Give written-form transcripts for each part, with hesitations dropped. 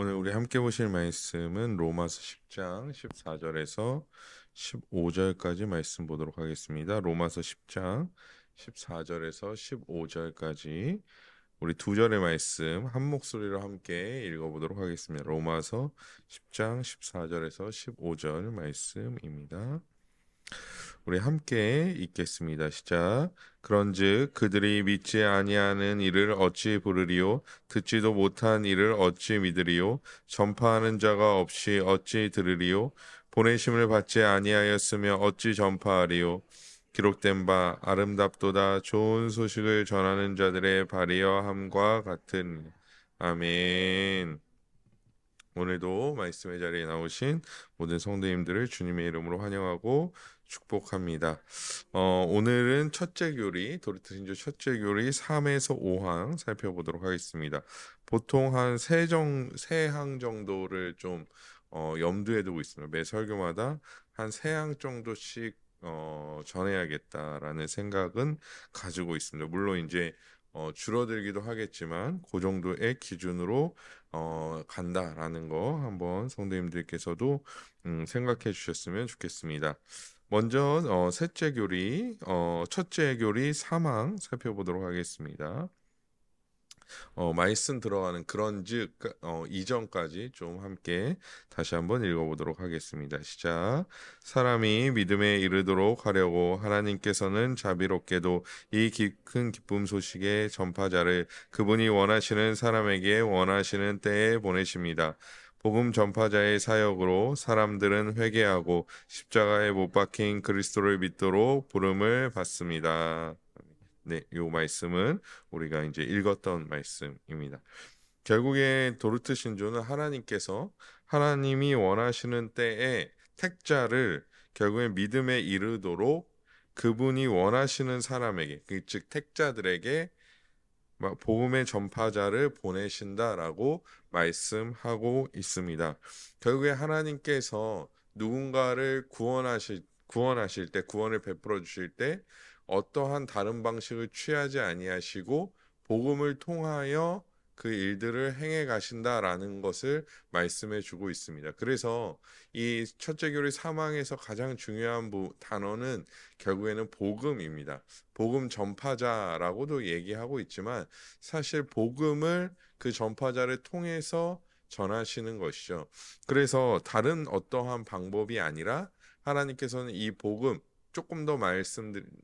오늘 우리 함께 보실 말씀은 로마서 10장 14절에서 15절까지 말씀 보도록 하겠습니다. 로마서 10장 14절에서 15절까지 우리 두 절의 말씀 한 목소리로 함께 읽어보도록 하겠습니다. 로마서 10장 14절에서 15절 말씀입니다. 우리 함께 읽겠습니다. 시작. 그런즉 그들이 믿지 아니하는 이를 어찌 부르리요? 듣지도 못한 이를 어찌 믿으리요? 전파하는 자가 없이 어찌 들으리요? 보내심을 받지 아니하였으며 어찌 전파하리요? 기록된 바 아름답도다 좋은 소식을 전하는 자들의 발이여함과 같은. 아멘. 오늘도 말씀의 자리에 나오신 모든 성도님들을 주님의 이름으로 환영하고 축복합니다. 오늘은 첫째 교리, 도르트신조 첫째 교리 3에서 5항 살펴보도록 하겠습니다. 보통 한 세 항 정도를 좀 염두에 두고 있습니다. 매 설교마다 한 세 항 정도씩 전해야겠다라는 생각은 가지고 있습니다. 물론 이제 줄어들기도 하겠지만 그 정도의 기준으로 간다라는 거 한번 성도님들께서도 생각해 주셨으면 좋겠습니다. 먼저 첫째 교리 3항 살펴보도록 하겠습니다. 말씀 들어가는 그런즉 이전까지 좀 함께 다시 한번 읽어보도록 하겠습니다. 시작. 사람이 믿음에 이르도록 하려고 하나님께서는 자비롭게도 이 큰 기쁨 소식의 전파자를 그분이 원하시는 사람에게 원하시는 때에 보내십니다. 복음 전파자의 사역으로 사람들은 회개하고 십자가에 못 박힌 그리스도를 믿도록 부름을 받습니다. 네, 요 말씀은 우리가 이제 읽었던 말씀입니다. 결국에 도르트 신조는 하나님이 원하시는 때에 택자를 결국에 믿음에 이르도록 그분이 원하시는 사람에게, 즉 택자들에게 복음의 전파자를 보내신다라고 말씀하고 있습니다. 결국에 하나님께서 누군가를 구원하실 때, 구원을 베풀어 주실 때 어떠한 다른 방식을 취하지 아니하시고 복음을 통하여 그 일들을 행해 가신다라는 것을 말씀해 주고 있습니다. 그래서 이 첫째 교리 3항에서 가장 중요한 단어는 결국에는 복음입니다. 복음 전파자라고도 얘기하고 있지만 사실 복음을 그 전파자를 통해서 전하시는 것이죠. 그래서 다른 어떠한 방법이 아니라 하나님께서는 이 복음 조금 더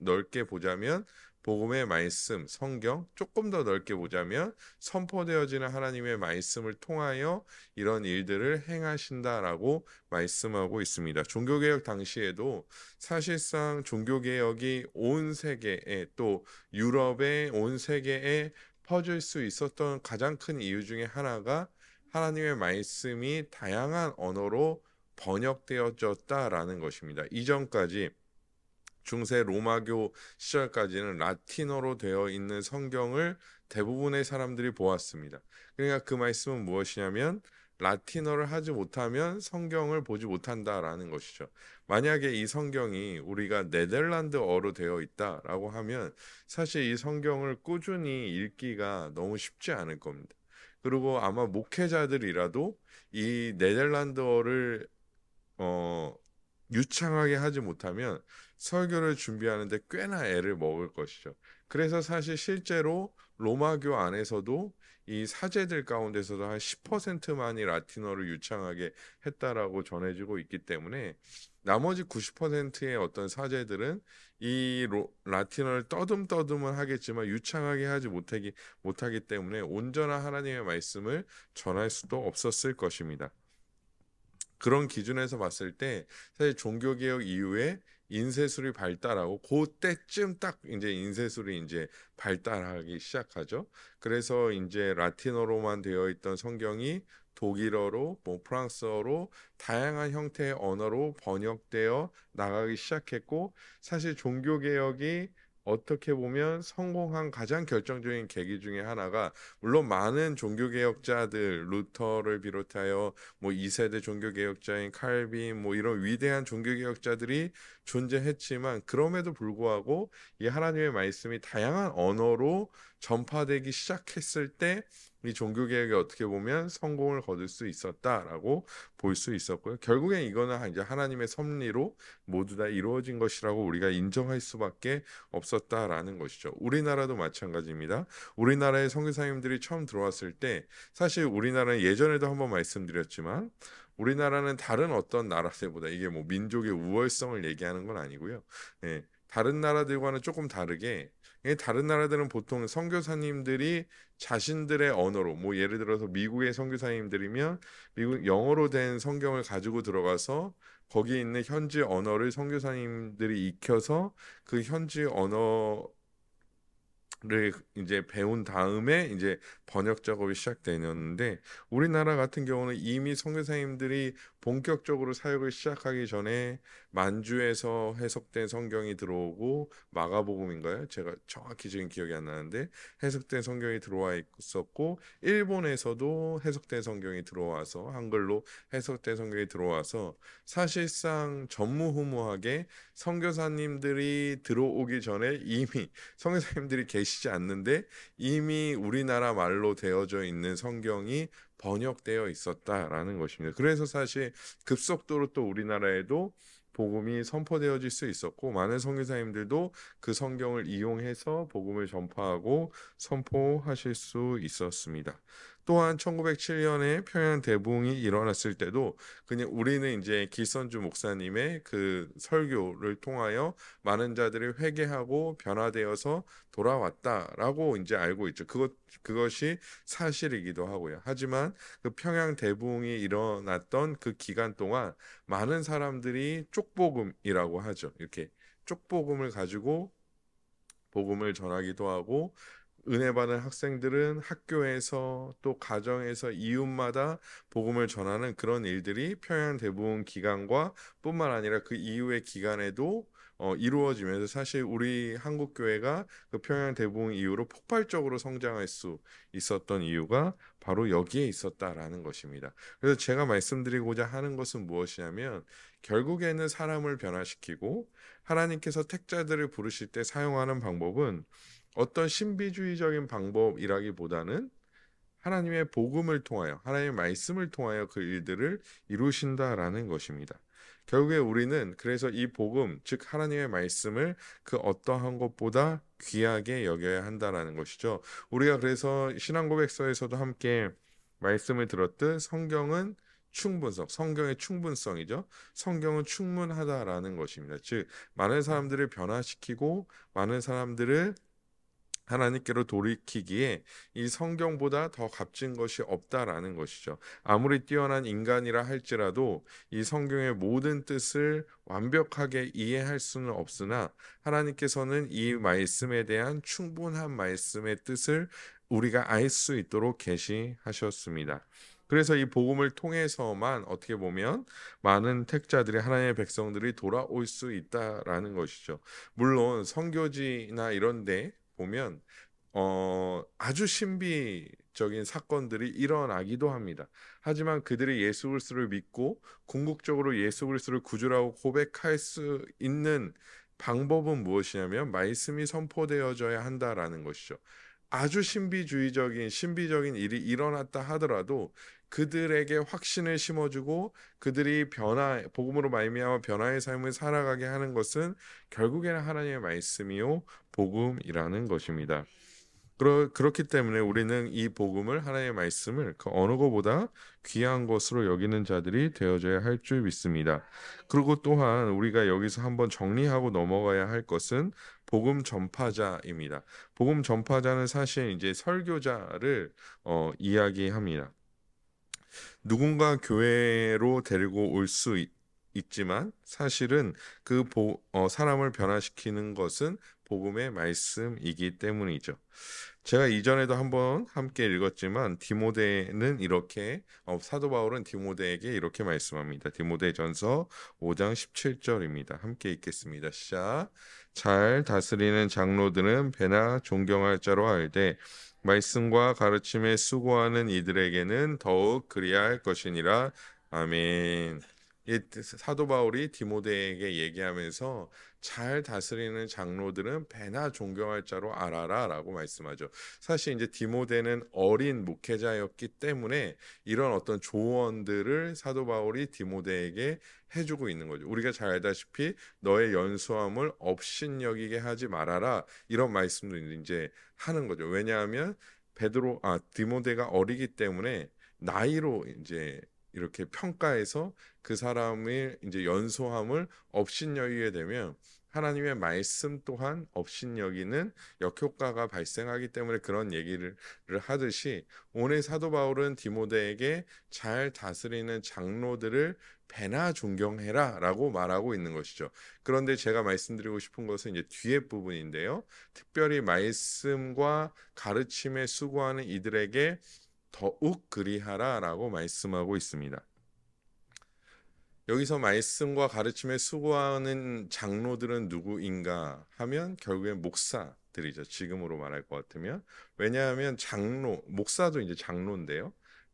넓게 보자면 복음의 말씀, 성경 조금 더 넓게 보자면 선포되어지는 하나님의 말씀을 통하여 이런 일들을 행하신다라고 말씀하고 있습니다. 종교개혁 당시에도 사실상 종교개혁이 온 세계에 또 유럽의 온 세계에 퍼질 수 있었던 가장 큰 이유 중에 하나가 하나님의 말씀이 다양한 언어로 번역되어졌다라는 것입니다. 이전까지 중세 로마교 시절까지는 라틴어로 되어 있는 성경을 대부분의 사람들이 보았습니다. 그러니까 그 말씀은 무엇이냐면 라틴어를 하지 못하면 성경을 보지 못한다라는 것이죠. 만약에 이 성경이 우리가 네덜란드어로 되어 있다라고 하면 사실 이 성경을 꾸준히 읽기가 너무 쉽지 않을 겁니다. 그리고 아마 목회자들이라도 이 네덜란드어를 유창하게 하지 못하면 설교를 준비하는데 꽤나 애를 먹을 것이죠. 그래서 사실 실제로 로마교 안에서도 이 사제들 가운데서도 한 10%만이 라틴어를 유창하게 했다라고 전해지고 있기 때문에 나머지 90%의 어떤 사제들은 이 라틴어를 떠듬떠듬은 하겠지만 유창하게 하지 못하기 때문에 온전한 하나님의 말씀을 전할 수도 없었을 것입니다. 그런 기준에서 봤을 때 사실 종교개혁 이후에 인쇄술이 발달하고 그때쯤 딱 이제 인쇄술이 이제 발달하기 시작하죠. 그래서 이제 라틴어로만 되어 있던 성경이 독일어로, 프랑스어로 다양한 형태의 언어로 번역되어 나가기 시작했고, 사실 종교개혁이 어떻게 보면 성공한 가장 결정적인 계기 중에 하나가, 물론 많은 종교개혁자들, 루터를 비롯하여 2세대 종교개혁자인 칼빈 이런 위대한 종교개혁자들이 존재했지만, 그럼에도 불구하고 이 하나님의 말씀이 다양한 언어로 전파되기 시작했을 때 이 종교개혁이 어떻게 보면 성공을 거둘 수 있었다라고 볼 수 있었고요. 결국엔 이거는 이제 하나님의 섭리로 모두 다 이루어진 것이라고 우리가 인정할 수밖에 없었다라는 것이죠. 우리나라도 마찬가지입니다. 우리나라의 선교사님들이 처음 들어왔을 때 사실 우리나라는 예전에도 한번 말씀드렸지만 우리나라는 다른 어떤 나라들보다 이게 뭐 민족의 우월성을 얘기하는 건 아니고요. 예, 다른 나라들과는 조금 다르게 다른 나라들은 보통 선교사님들이 자신들의 언어로 뭐 예를 들어서 미국의 선교사님들이면 미국 영어로 된 성경을 가지고 들어가서 거기 있는 현지 언어를 선교사님들이 익혀서 그 현지 언어를 이제 배운 다음에 이제 번역 작업이 시작되었는데 우리나라 같은 경우는 이미 선교사님들이 본격적으로 사역을 시작하기 전에 만주에서 해석된 성경이 들어오고 마가복음인가요? 제가 정확히 지금 기억이 안 나는데 해석된 성경이 들어와 있었고 일본에서도 해석된 성경이 들어와서 한글로 해석된 성경이 들어와서 사실상 전무후무하게 선교사님들이 들어오기 전에 이미 선교사님들이 계시지 않는데 이미 우리나라 말로 되어져 있는 성경이 번역되어 있었다라는 것입니다. 그래서 사실 급속도로 또 우리나라에도 복음이 선포되어질 수 있었고 많은 선교사님들도 그 성경을 이용해서 복음을 전파하고 선포하실 수 있었습니다. 또한 1907년에 평양 대붕이 일어났을 때도 그냥 우리는 이제 길선주 목사님의 그 설교를 통하여 많은 자들이 회개하고 변화되어서 돌아왔다라고 이제 알고 있죠. 그것이 사실이기도 하고요. 하지만 그 평양 대붕이 일어났던 그 기간 동안 많은 사람들이 쪽복음이라고 하죠. 이렇게 쪽복음을 가지고 복음을 전하기도 하고 은혜 받은 학생들은 학교에서 또 가정에서 이웃마다 복음을 전하는 그런 일들이 평양 대붕 기간과 뿐만 아니라 그 이후의 기간에도 이루어지면서 사실 우리 한국 교회가 그 평양 대붕 이후로 폭발적으로 성장할 수 있었던 이유가 바로 여기에 있었다라는 것입니다. 그래서 제가 말씀드리고자 하는 것은 무엇이냐면 결국에는 사람을 변화시키고 하나님께서 택자들을 부르실 때 사용하는 방법은 어떤 신비주의적인 방법이라기보다는 하나님의 복음을 통하여 하나님의 말씀을 통하여 그 일들을 이루신다라는 것입니다. 결국에 우리는 그래서 이 복음, 즉 하나님의 말씀을 그 어떠한 것보다 귀하게 여겨야 한다라는 것이죠. 우리가 그래서 신앙고백서에서도 함께 말씀을 들었듯 성경은 충분성, 성경의 충분성이죠. 성경은 충분하다라는 것입니다. 즉 많은 사람들을 변화시키고 많은 사람들을 하나님께로 돌이키기에 이 성경보다 더 값진 것이 없다라는 것이죠. 아무리 뛰어난 인간이라 할지라도 이 성경의 모든 뜻을 완벽하게 이해할 수는 없으나 하나님께서는 이 말씀에 대한 충분한 말씀의 뜻을 우리가 알 수 있도록 계시하셨습니다. 그래서 이 복음을 통해서만 어떻게 보면 많은 택자들이 하나님의 백성들이 돌아올 수 있다라는 것이죠. 물론 선교지나 이런 데 보면 아주 신비적인 사건들이 일어나기도 합니다. 하지만 그들이 예수 그리스도를 믿고 궁극적으로 예수 그리스도를 구주라고 고백할 수 있는 방법은 무엇이냐면 말씀이 선포되어져야 한다라는 것이죠. 아주 신비적인 일이 일어났다 하더라도 그들에게 확신을 심어주고 그들이 복음으로 말미암아 변화의 삶을 살아가게 하는 것은 결국에는 하나님의 말씀이요 복음이라는 것입니다. 그렇기 때문에 우리는 이 복음을 하나님의 말씀을 그 어느 것보다 귀한 것으로 여기는 자들이 되어져야 할 줄 믿습니다. 그리고 또한 우리가 여기서 한번 정리하고 넘어가야 할 것은 복음 전파자입니다. 복음 전파자는 사실 이제 설교자를 이야기합니다. 누군가 교회로 데리고 올 수 있지만 사실은 그 사람을 변화시키는 것은 복음의 말씀이기 때문이죠. 제가 이전에도 한번 함께 읽었지만 디모데는 이렇게 사도 바울은 디모데에게 이렇게 말씀합니다. 디모데전서 5장 17절입니다. 함께 읽겠습니다. 시작. 잘 다스리는 장로들은 배나 존경할 자로 알되 말씀과 가르침에 수고하는 이들에게는 더욱 그리할 것이니라. 아멘. 이 사도 바울이 디모데에게 얘기하면서 잘 다스리는 장로들은 배나 존경할 자로 알아라라고 말씀하죠. 사실 이제 디모데는 어린 목회자였기 때문에 이런 어떤 조언들을 사도 바울이 디모데에게 해주고 있는 거죠. 우리가 잘 알다시피 너의 연수함을 업신여기게 하지 말아라, 이런 말씀도 이제 하는 거죠. 왜냐하면 디모데가 어리기 때문에 나이로 이제 이렇게 평가해서 그 사람의 이제 연소함을 업신여기게 되면 하나님의 말씀 또한 업신여기는 역효과가 발생하기 때문에 그런 얘기를 하듯이, 오늘 사도 바울은 디모데에게 잘 다스리는 장로들을 배나 존경해라 라고 말하고 있는 것이죠. 그런데 제가 말씀드리고 싶은 것은 이제 뒤에 부분인데요. 특별히 말씀과 가르침에 수고하는 이들에게 더욱 그리하라 라고 말씀하고 있습니다. 여기서 말씀과 가르침에 수고하는 장로들은 누구인가 하면 결국엔 목사들이죠. 지금으로 말할 것 같으면. 왜냐하면 목사도 이제 장로인데요.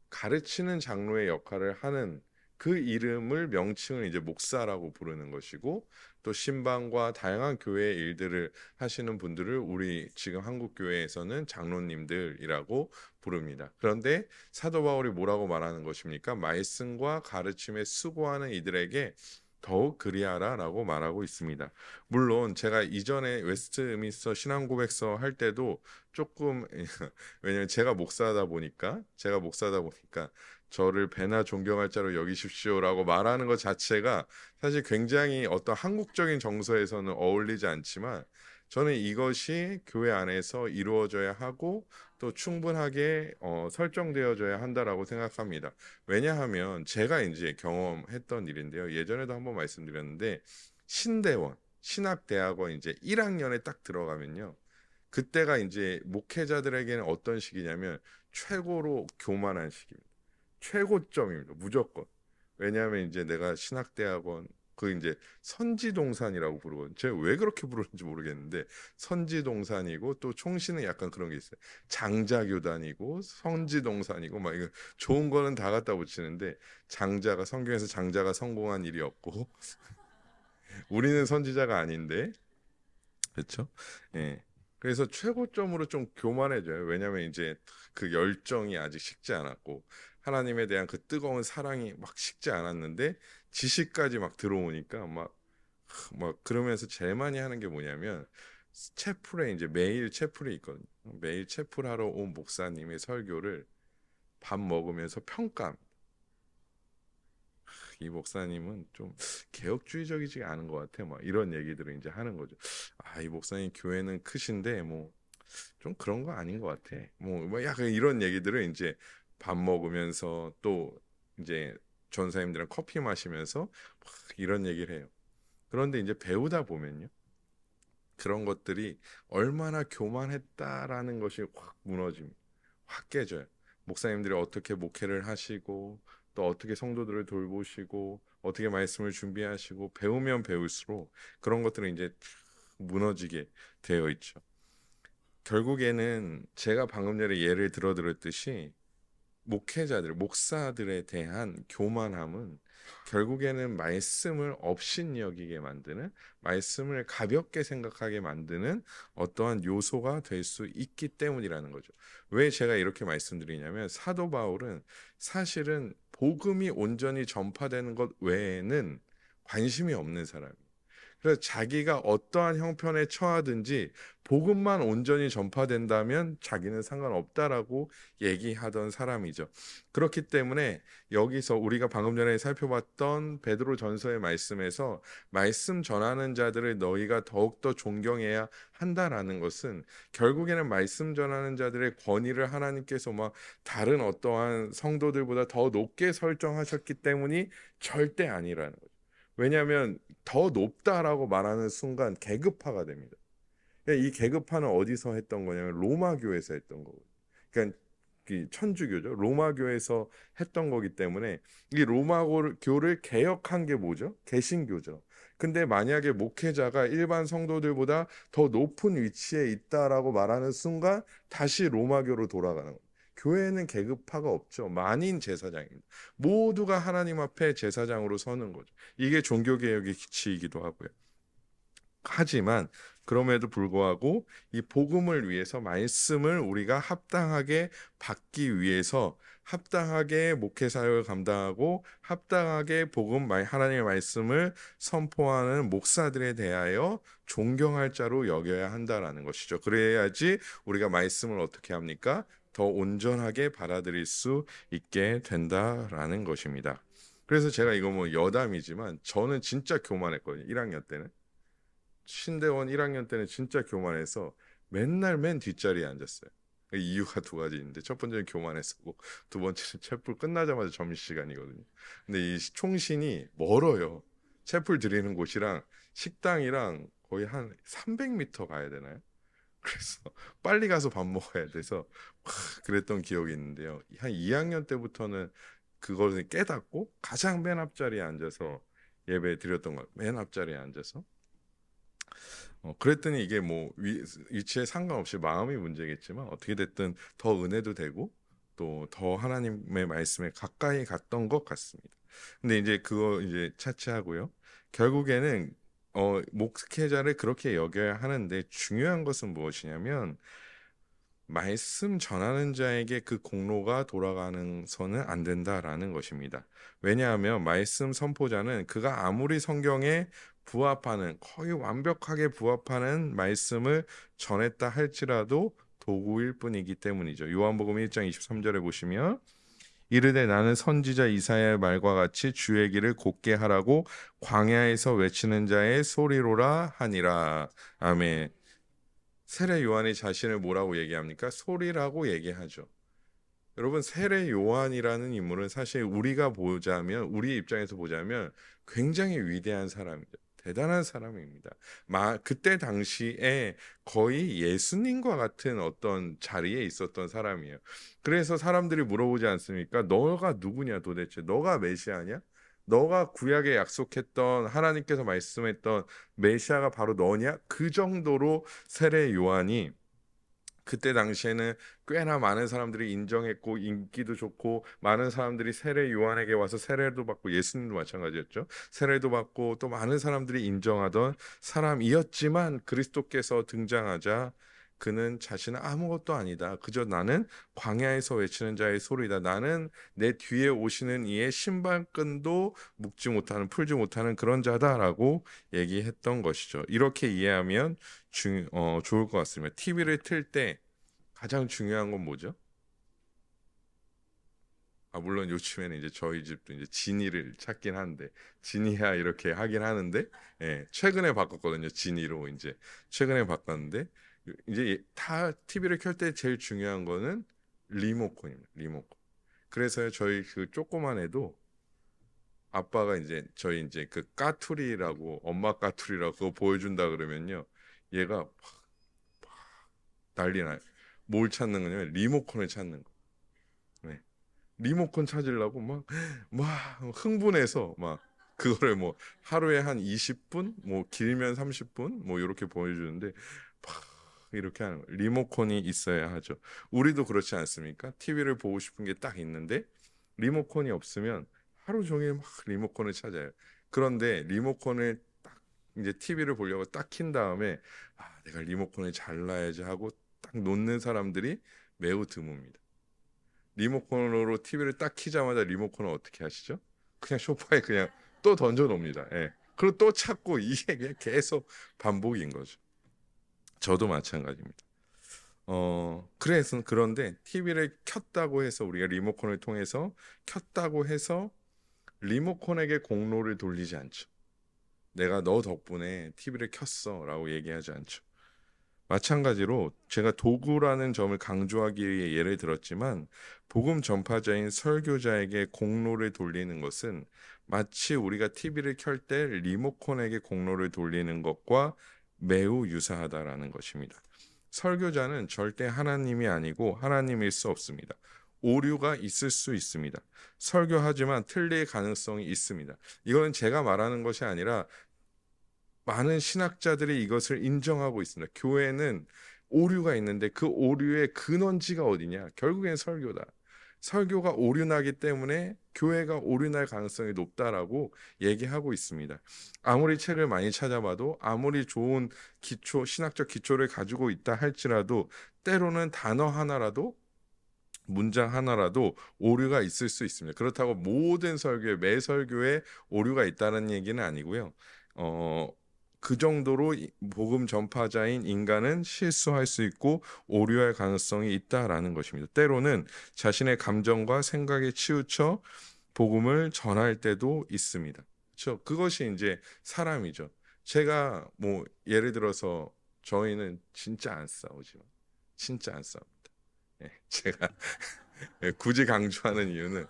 가르치는 장로의 역할을 하는 그 이름을, 명칭을 이제 목사라고 부르는 것이고, 또 신방과 다양한 교회의 일들을 하시는 분들을 우리 지금 한국 교회에서는 장로님들이라고 부릅니다. 그런데 사도 바울이 뭐라고 말하는 것입니까? 말씀과 가르침에 수고하는 이들에게 더욱 그리하라라고 말하고 있습니다. 물론 제가 이전에 웨스트민스터 신앙고백서 할 때도 조금 왜냐면 제가 목사다 보니까 저를 배나 존경할 자로 여기십시오라고 말하는 것 자체가 사실 굉장히 어떤 한국적인 정서에서는 어울리지 않지만, 저는 이것이 교회 안에서 이루어져야 하고 또 충분하게 설정되어져야 한다라고 생각합니다. 왜냐하면 제가 이제 경험했던 일인데요. 예전에도 한번 말씀드렸는데, 신학대학원 이제 1학년에 딱 들어가면요. 그때가 이제 목회자들에게는 어떤 시기냐면 최고로 교만한 시기입니다. 최고점입니다. 무조건. 왜냐하면 이제 내가 신학대학원, 그 이제 선지동산이라고 부르거든요. 제가 왜 그렇게 부르는지 모르겠는데 선지동산이고, 또 총신은 약간 그런 게 있어요. 장자교단이고 선지동산이고 막 이거 좋은 거는 다 갖다 붙이는데, 성경에서 장자가 성공한 일이 없고 우리는 선지자가 아닌데, 그렇죠? 예. 그래서 최고점으로 좀 교만해져요. 왜냐하면 이제 그 열정이 아직 식지 않았고 하나님에 대한 그 뜨거운 사랑이 막 식지 않았는데 지식까지 막 들어오니까 막 그러면서 제일 많이 하는 게 뭐냐면, 채플에 이제 매일 채플이 있거든요. 매일 채플하러 온 목사님의 설교를 밥 먹으면서 평가합니다. 이 목사님은 좀 개혁주의적이지 않은 것 같아. 막 이런 얘기들을 이제 하는 거죠. 이 목사님 교회는 크신데 뭐 좀 그런 거 아닌 것 같아. 뭐 약간 이런 얘기들을 이제 밥 먹으면서, 또 이제 전사님들이랑 커피 마시면서 막 이런 얘기를 해요. 그런데 이제 배우다 보면요, 그런 것들이 얼마나 교만했다라는 것이 확 무너집니다. 확 깨져요. 목사님들이 어떻게 목회를 하시고, 또 어떻게 성도들을 돌보시고, 어떻게 말씀을 준비하시고, 배우면 배울수록 그런 것들은 이제 무너지게 되어 있죠. 결국에는 제가 방금 전에 예를 들었듯이 목사들에 대한 교만함은 결국에는 말씀을 업신여기게 만드는, 말씀을 가볍게 생각하게 만드는 어떠한 요소가 될 수 있기 때문이라는 거죠. 왜 제가 이렇게 말씀드리냐면, 사도 바울은 사실은 복음이 온전히 전파되는 것 외에는 관심이 없는 사람이에요. 그래서 자기가 어떠한 형편에 처하든지 복음만 온전히 전파된다면 자기는 상관없다라고 얘기하던 사람이죠. 그렇기 때문에 여기서 우리가 방금 전에 살펴봤던 베드로 전서의 말씀에서 말씀 전하는 자들을 너희가 더욱더 존경해야 한다라는 것은, 결국에는 말씀 전하는 자들의 권위를 하나님께서 막 다른 어떠한 성도들보다 더 높게 설정하셨기 때문이 절대 아니라는 거죠. 왜냐하면 더 높다라고 말하는 순간 계급화가 됩니다. 이 계급화는 어디서 했던 거냐면 로마 교회에서 했던 거거든요. 그러니까 천주교죠. 로마 교회에서 했던 거기 때문에, 이 로마 교를 개혁한 게 뭐죠? 개신교죠. 근데 만약에 목회자가 일반 성도들보다 더 높은 위치에 있다라고 말하는 순간 다시 로마교로 돌아가는 거예요. 교회는 계급화가 없죠. 만인 제사장입니다. 모두가 하나님 앞에 제사장으로 서는 거죠. 이게 종교개혁의 기치이기도 하고요. 하지만 그럼에도 불구하고 이 복음을 위해서 말씀을 우리가 합당하게 받기 위해서 합당하게 목회 사역을 감당하고 합당하게 하나님의 말씀을 선포하는 목사들에 대하여 존경할 자로 여겨야 한다라는 것이죠. 그래야지 우리가 말씀을 어떻게 합니까? 더 온전하게 받아들일 수 있게 된다라는 것입니다. 그래서 제가 이거 뭐 여담이지만 저는 진짜 교만했거든요. 1학년 때는. 신대원 1학년 때는 진짜 교만해서 맨 뒷자리에 앉았어요. 이유가 두 가지인데 첫 번째는 교만했었고 두 번째는 채플 끝나자마자 점심시간이거든요. 근데 이 총신이 멀어요. 채플 드리는 곳이랑 식당이랑 거의 한 300m 가야 되나요? 그래서 빨리 가서 밥 먹어야 돼서 그랬던 기억이 있는데요. 한 2학년 때부터는 그걸 깨닫고 가장 맨 앞자리에 앉아서 예배 드렸던 거, 맨 앞자리에 앉아서 그랬더니 이게 뭐 위치에 상관없이 마음이 문제겠지만 어떻게 됐든 더 은혜도 되고 또 더 하나님의 말씀에 가까이 갔던 것 같습니다. 근데 이제 그거 이제 차치하고요. 결국에는 목회자를 그렇게 여겨야 하는데 중요한 것은 무엇이냐면 말씀 전하는 자에게 그 공로가 돌아가는서는 안 된다라는 것입니다. 왜냐하면 말씀 선포자는 그가 아무리 성경에 부합하는 거의 완벽하게 부합하는 말씀을 전했다 할지라도 도구일 뿐이기 때문이죠. 요한복음 1장 23절에 보시면 이르되 나는 선지자 이사야의 말과 같이 주의 길을 곧게 하라고 광야에서 외치는 자의 소리로라 하니라. 아멘. 세례 요한이 자신을 뭐라고 얘기합니까? 소리라고 얘기하죠. 여러분, 세례 요한이라는 인물은 사실 우리 입장에서 보자면 굉장히 위대한 사람이죠. 대단한 사람입니다. 그때 당시에 거의 예수님과 같은 어떤 자리에 있었던 사람이에요. 그래서 사람들이 물어보지 않습니까? 너가 누구냐 도대체? 너가 메시아냐? 너가 구약에 약속했던 하나님께서 말씀했던 메시아가 바로 너냐? 그 정도로 세례 요한이 그때 당시에는 꽤나 많은 사람들이 인정했고 인기도 좋고 많은 사람들이 세례 요한에게 와서 세례도 받고 예수님도 마찬가지였죠. 세례도 받고 또 많은 사람들이 인정하던 사람이었지만 그리스도께서 등장하자 그는 자신은 아무것도 아니다. 그저 나는 광야에서 외치는 자의 소리다. 나는 내 뒤에 오시는 이의 신발끈도 풀지 못하는 그런 자다라고 얘기했던 것이죠. 이렇게 이해하면 좋을 것 같습니다. TV를 틀 때 가장 중요한 건 뭐죠? 물론 요즘에는 이제 저희 집도 이제 지니를 찾긴 하는데 지니야 이렇게 하긴 하는데 최근에 바꿨거든요. 지니로 이제 최근에 바꿨는데 이제 다 TV를 켤 때 제일 중요한 거는 리모컨입니다. 리모컨. 그래서 저희 그 조그만 애도 아빠가 이제 저희 이제 그 까투리라고 엄마 까투리라고 그거 보여준다 그러면요. 얘가 난리 나요. 뭘 찾는 거냐면 리모컨을 찾는 거. 네. 리모컨 찾으려고 막 흥분해서 막 그거를 뭐 하루에 한 20분, 뭐 길면 30분, 뭐 이렇게 보여주는데 막 이렇게 하는 거예요. 리모컨이 있어야 하죠. 우리도 그렇지 않습니까? TV를 보고 싶은 게 딱 있는데 리모컨이 없으면 하루 종일 막 리모컨을 찾아요. 그런데 리모컨을 딱 이제 TV를 보려고 딱 킨 다음에 내가 리모컨을 잘라야지 하고 딱 놓는 사람들이 매우 드뭅니다. 리모컨으로 TV를 딱 키자마자 리모컨을 어떻게 하시죠? 그냥 소파에 그냥 또 던져 놓습니다. 예. 그리고 또 찾고 이게 그냥 계속 반복인 거죠. 저도 마찬가지입니다. 그런데 TV를 켰다고 해서 우리가 리모컨을 통해서 켰다고 해서 리모컨에게 공로를 돌리지 않죠. 내가 너 덕분에 TV를 켰어 라고 얘기하지 않죠. 마찬가지로 제가 도구라는 점을 강조하기 위해 예를 들었지만 복음 전파자인 설교자에게 공로를 돌리는 것은 마치 우리가 TV를 켤 때 리모컨에게 공로를 돌리는 것과 매우 유사하다라는 것입니다. 설교자는 절대 하나님이 아니고 하나님일 수 없습니다. 오류가 있을 수 있습니다. 설교하지만 틀릴 가능성이 있습니다. 이거는 제가 말하는 것이 아니라 많은 신학자들이 이것을 인정하고 있습니다. 교회는 오류가 있는데 그 오류의 근원지가 어디냐? 결국엔 설교다. 설교가 오류나기 때문에 교회가 오류날 가능성이 높다라고 얘기하고 있습니다. 아무리 책을 많이 찾아봐도 아무리 좋은 기초, 신학적 기초를 가지고 있다 할지라도 때로는 단어 하나라도 문장 하나라도 오류가 있을 수 있습니다. 그렇다고 모든 설교에 매 설교에 오류가 있다는 얘기는 아니고요. 어, 그 정도로 복음 전파자인 인간은 실수할 수 있고 오류할 가능성이 있다라는 것입니다. 때로는 자신의 감정과 생각에 치우쳐 복음을 전할 때도 있습니다. 그렇죠? 그것이 이제 사람이죠. 제가 뭐 예를 들어서 저희는 진짜 안 싸우지만 진짜 안 싸웁니다. 예, 제가 굳이 강조하는 이유는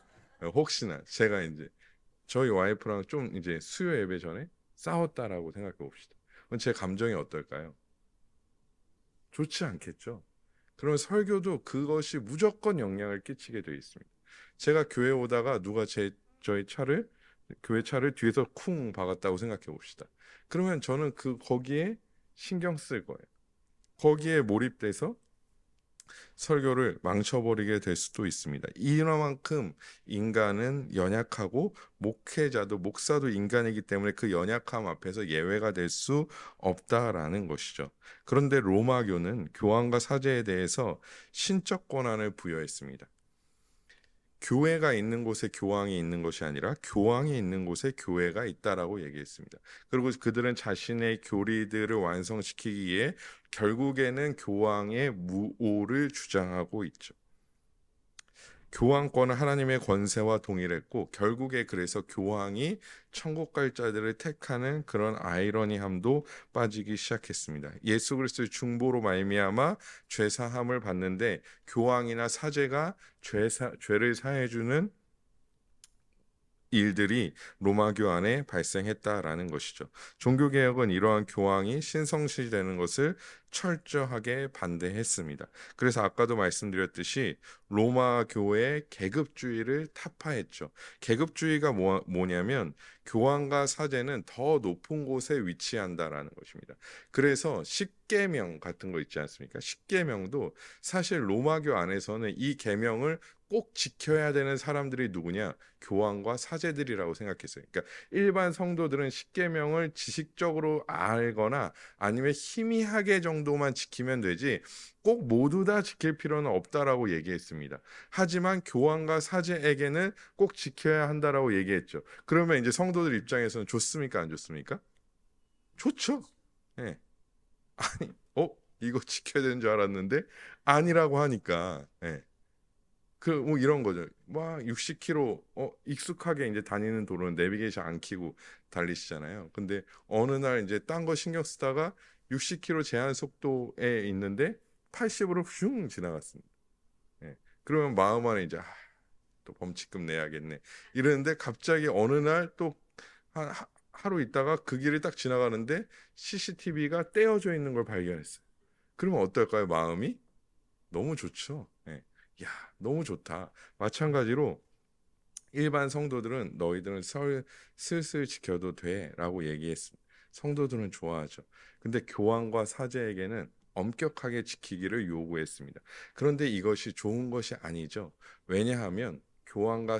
혹시나 제가 이제 저희 와이프랑 좀 이제 수요 예배 전에 싸웠다라고 생각해 봅시다. 그럼 제 감정이 어떨까요? 좋지 않겠죠. 그러면 설교도 그것이 무조건 영향을 끼치게 되어 있습니다. 제가 교회 오다가 누가 저희 차를 교회 차를 뒤에서 쿵 박았다고 생각해 봅시다. 그러면 저는 거기에 신경 쓸 거예요. 거기에 몰입돼서 설교를 망쳐버리게 될 수도 있습니다. 이만큼 인간은 연약하고 목사도 인간이기 때문에 그 연약함 앞에서 예외가 될 수 없다라는 것이죠. 그런데 로마교는 교황과 사제에 대해서 신적 권한을 부여했습니다. 교회가 있는 곳에 교황이 있는 것이 아니라 교황이 있는 곳에 교회가 있다라고 얘기했습니다. 그리고 그들은 자신의 교리들을 완성시키기 위해 결국에는 교황의 무오를 주장하고 있죠. 교황권은 하나님의 권세와 동일했고 결국에 그래서 교황이 천국 갈 자들을 택하는 그런 아이러니함도 빠지기 시작했습니다. 예수 그리스도의 중보로 말미암아 죄 사함을 받는데 교황이나 사제가 죄를 사해 주는 일들이 로마교 안에 발생했다라는 것이죠. 종교개혁은 이러한 교황이 신성시되는 것을 철저하게 반대했습니다. 그래서 아까도 말씀드렸듯이 로마 교회의 계급주의를 타파했죠. 계급주의가 뭐냐면 교황과 사제는 더 높은 곳에 위치한다라는 것입니다. 그래서 십계명 같은 거 있지 않습니까? 십계명도 사실 로마교 안에서는 이 계명을 꼭 지켜야 되는 사람들이 누구냐? 교황과 사제들이라고 생각했어요. 그러니까 일반 성도들은 십계명을 지식적으로 알거나 아니면 희미하게 정도만 지키면 되지 꼭 모두 다 지킬 필요는 없다라고 얘기했습니다. 하지만 교황과 사제에게는 꼭 지켜야 한다라고 얘기했죠. 그러면 이제 성도들 입장에서는 좋습니까? 안 좋습니까? 좋죠. 예. 아니, 이거 지켜야 되는 줄 알았는데 아니라고 하니까 예. 뭐 이런 거죠. 막 60km 익숙하게 이제 다니는 도로는 내비게이션 안 켜고 달리시잖아요. 근데 어느 날 이제 딴 거 신경 쓰다가 60km 제한 속도에 있는데 80으로 슝 지나갔습니다. 예. 그러면 마음 안에 이제 또 범칙금 내야겠네. 이러는데 갑자기 어느 날 또 하루 있다가 그 길을 딱 지나가는데 CCTV가 떼어져 있는 걸 발견했어요. 그러면 어떨까요? 마음이 너무 좋죠. 예. 야, 너무 좋다. 마찬가지로 일반 성도들은 너희들은 슬슬 지켜도 돼라고 얘기했습니다. 성도들은 좋아하죠. 근데 교황과 사제에게는 엄격하게 지키기를 요구했습니다. 그런데 이것이 좋은 것이 아니죠. 왜냐하면 교황과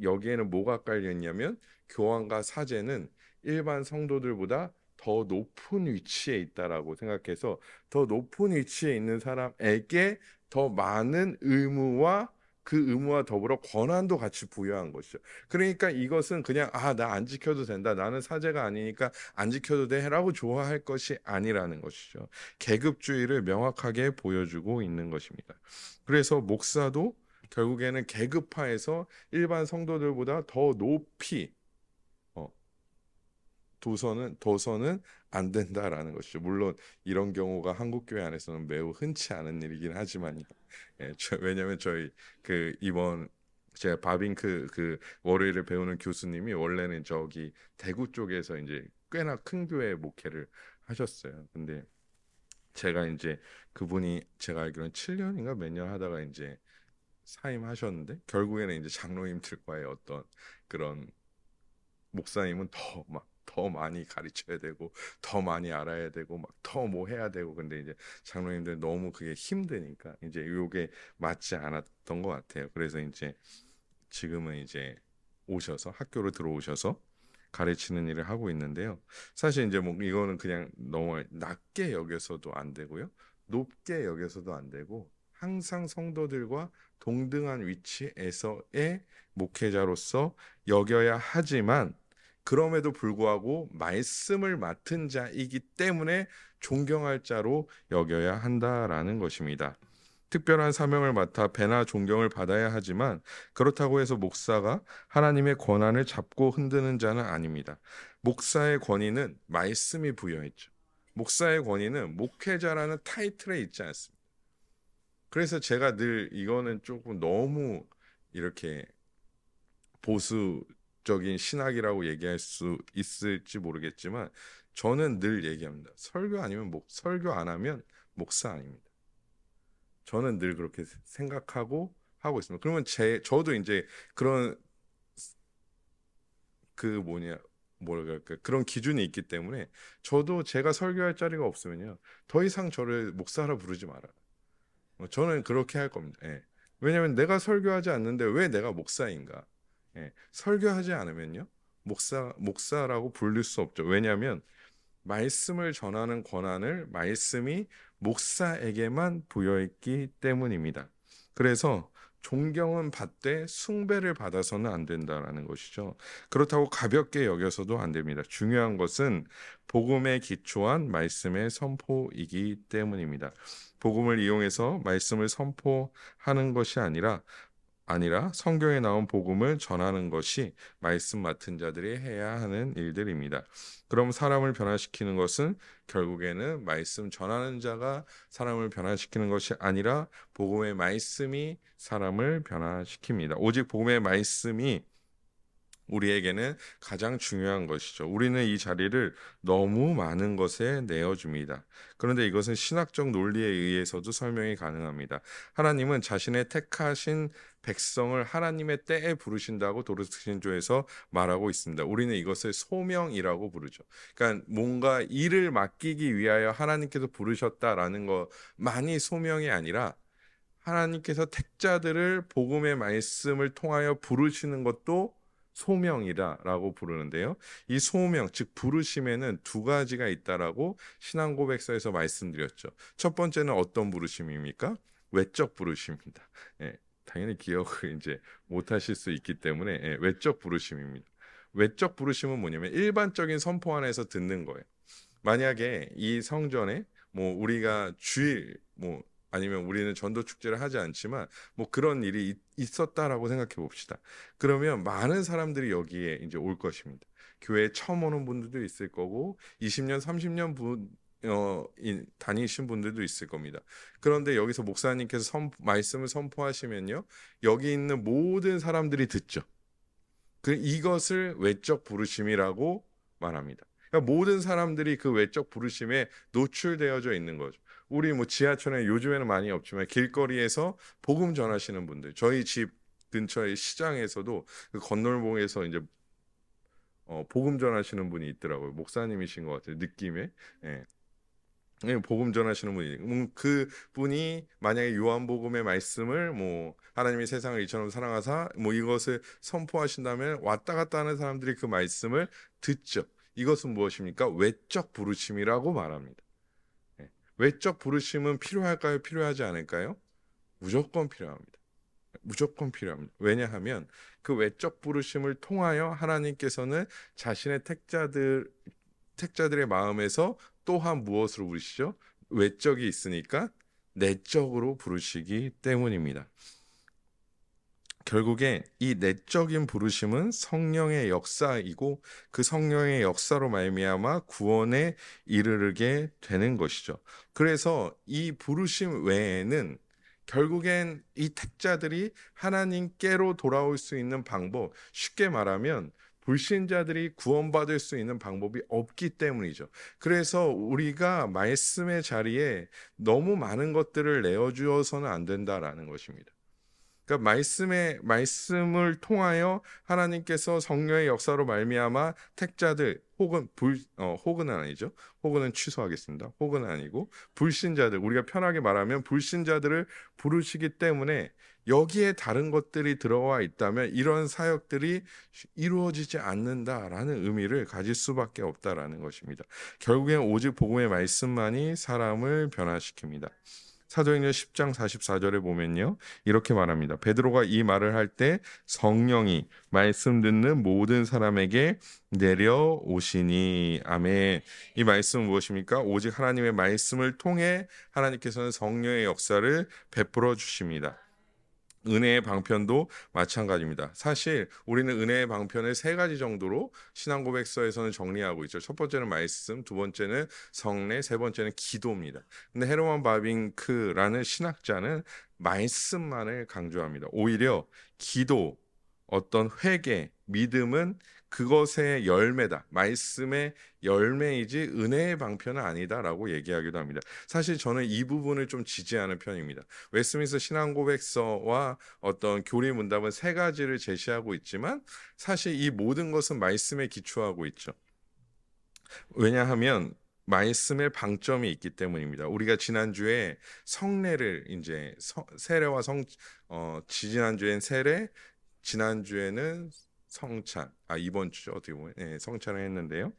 여기에는 뭐가 깔려 있냐면 교황과 사제는 일반 성도들보다 더 높은 위치에 있다라고 생각해서 더 높은 위치에 있는 사람에게 더 많은 의무와 그 의무와 더불어 권한도 같이 부여한 것이죠. 그러니까 이것은 그냥 나 안 지켜도 된다. 나는 사제가 아니니까 안 지켜도 돼라고 좋아할 것이 아니라는 것이죠. 계급주의를 명확하게 보여주고 있는 것입니다. 그래서 목사도 결국에는 계급화해서 일반 성도들보다 더 높이 어, 도서는 안 된다라는 것이죠. 물론 이런 경우가 한국 교회 안에서는 매우 흔치 않은 일이긴 하지만요. 예, 왜냐하면 저희 이번 제가 바빙크 월요일에 배우는 교수님이 원래는 저기 대구 쪽에서 이제 꽤나 큰 교회 목회를 하셨어요. 근데 제가 이제 그분이 제가 알기로는 7년인가 몇 년 하다가 이제 사임하셨는데 결국에는 이제 장로님들과의 어떤 그런 목사님은 더 막 더 많이 가르쳐야 되고 더 많이 알아야 되고 막 더 뭐 해야 되고 근데 이제 장로님들 너무 그게 힘드니까 이제 요게 맞지 않았던 것 같아요. 그래서 이제 지금은 이제 오셔서 학교로 들어오셔서 가르치는 일을 하고 있는데요. 사실 이제 뭐 이거는 그냥 너무 낮게 여겨서도 안 되고요. 높게 여겨서도 안 되고 항상 성도들과 동등한 위치에서의 목회자로서 여겨야 하지만 그럼에도 불구하고 말씀을 맡은 자이기 때문에 존경할 자로 여겨야 한다라는 것입니다. 특별한 사명을 맡아 배나 존경을 받아야 하지만 그렇다고 해서 목사가 하나님의 권한을 잡고 흔드는 자는 아닙니다. 목사의 권위는 말씀이 부여했죠. 목사의 권위는 목회자라는 타이틀에 있지 않습니다. 그래서 제가 늘 이거는 조금 너무 이렇게 보수적인 신학이라고 얘기할 수 있을지 모르겠지만 저는 늘 얘기합니다. 설교 아니면 설교 안 하면 목사 아닙니다. 저는 늘 그렇게 생각하고 하고 있습니다. 그러면 저도 이제 그런 뭐랄까 그런 기준이 있기 때문에 저도 제가 설교할 자리가 없으면요 더 이상 저를 목사라 부르지 마라. 저는 그렇게 할 겁니다. 예. 왜냐하면 내가 설교하지 않는데 왜 내가 목사인가? 예. 설교하지 않으면요 목사라고 부를 수 없죠. 왜냐하면 말씀을 전하는 권한을 말씀이 목사에게만 부여했기 때문입니다. 그래서 존경은 받되 숭배를 받아서는 안 된다라는 것이죠. 그렇다고 가볍게 여겨서도 안 됩니다. 중요한 것은 복음에 기초한 말씀의 선포이기 때문입니다. 복음을 이용해서 말씀을 선포하는 것이 아니라 성경에 나온 복음을 전하는 것이 말씀 맡은 자들이 해야 하는 일들입니다. 그럼 사람을 변화시키는 것은 결국에는 말씀 전하는 자가 사람을 변화시키는 것이 아니라 복음의 말씀이 사람을 변화시킵니다. 오직 복음의 말씀이 우리에게는 가장 중요한 것이죠. 우리는 이 자리를 너무 많은 것에 내어줍니다. 그런데 이것은 신학적 논리에 의해서도 설명이 가능합니다. 하나님은 자신의 택하신 백성을 하나님의 때에 부르신다고 도르신조에서 말하고 있습니다. 우리는 이것을 소명이라고 부르죠. 그러니까 뭔가 일을 맡기기 위하여 하나님께서 부르셨다라는 것만이 소명이 아니라 하나님께서 택자들을 복음의 말씀을 통하여 부르시는 것도 소명이라고 부르는데요. 이 소명, 즉 부르심에는 두 가지가 있다라고 신앙고백서에서 말씀드렸죠. 첫 번째는 어떤 부르심입니까? 외적 부르심입니다. 예, 당연히 기억을 이제 못하실 수 있기 때문에 외적 부르심입니다. 외적 부르심은 뭐냐면 일반적인 선포 안에서 듣는 거예요. 만약에 이 성전에 뭐 우리가 주일 아니면 우리는 전도 축제를 하지 않지만 그런 일이 있었다라고 생각해 봅시다. 그러면 많은 사람들이 여기에 이제 올 것입니다. 교회에 처음 오는 분들도 있을 거고 20년, 30년 다니신 분들도 있을 겁니다. 그런데 여기서 목사님께서 말씀을 선포하시면요. 여기 있는 모든 사람들이 듣죠. 이것을 외적 부르심이라고 말합니다. 그러니까 모든 사람들이 그 외적 부르심에 노출되어져 있는 거죠. 우리 지하철에 요즘에는 많이 없지만 길거리에서 복음 전하시는 분들, 저희 집 근처의 시장에서도 그 건널목에서 이제 복음 전하시는 분이 있더라고요. 목사님이신 것 같아요. 느낌에. 예. 복음 전하시는 분이 그 분이 만약에 요한복음의 말씀을 하나님이 세상을 이처럼 사랑하사 이것을 선포하신다면 왔다 갔다 하는 사람들이 그 말씀을 듣죠. 이것은 무엇입니까? 외적 부르심이라고 말합니다. 외적 부르심은 필요할까요? 필요하지 않을까요? 무조건 필요합니다. 무조건 필요합니다. 왜냐하면 그 외적 부르심을 통하여 하나님께서는 자신의 택자들의 마음에서 또한 무엇으로 부르시죠? 외적이 있으니까 내적으로 부르시기 때문입니다. 결국에 이 내적인 부르심은 성령의 역사이고 그 성령의 역사로 말미암아 구원에 이르게 되는 것이죠. 그래서 이 부르심 외에는 결국엔 이 택자들이 하나님께로 돌아올 수 있는 방법, 쉽게 말하면 불신자들이 구원받을 수 있는 방법이 없기 때문이죠. 그래서 우리가 말씀의 자리에 너무 많은 것들을 내어주어서는 안 된다라는 것입니다. 그러니까 말씀을 통하여 하나님께서 성령의 역사로 말미암아 택자들 혹은은 아니죠. 혹은은 취소하겠습니다. 혹은은 아니고 불신자들, 우리가 편하게 말하면 불신자들을 부르시기 때문에 여기에 다른 것들이 들어와 있다면 이런 사역들이 이루어지지 않는다라는 의미를 가질 수밖에 없다라는 것입니다. 결국엔 오직 복음의 말씀만이 사람을 변화시킵니다. 사도행전 10장 44절에 보면요, 이렇게 말합니다. 베드로가 이 말을 할 때 성령이 말씀 듣는 모든 사람에게 내려오시니. 아멘. 이 말씀은 무엇입니까? 오직 하나님의 말씀을 통해 하나님께서는 성령의 역사를 베풀어 주십니다. 은혜의 방편도 마찬가지입니다. 사실 우리는 은혜의 방편을 세 가지 정도로 신앙고백서에서는 정리하고 있죠. 첫 번째는 말씀, 두 번째는 성례, 세 번째는 기도입니다. 근데 헤르만 바빙크라는 신학자는 말씀만을 강조합니다. 오히려 기도, 어떤 회개, 믿음은 그것의 열매다. 말씀의 열매이지 은혜의 방편은 아니다라고 얘기하기도 합니다. 사실 저는 이 부분을 좀 지지하는 편입니다. 웨스트민스터 신앙고백서와 어떤 교리 문답은 세 가지를 제시하고 있지만 사실 이 모든 것은 말씀에 기초하고 있죠. 왜냐하면 말씀의 방점이 있기 때문입니다. 우리가 지난주에 성례를 이제 세례와 지난주엔 세례, 지난주에는 성찬, 이번 주죠. 어떻게 보면 성찬을 했는데요.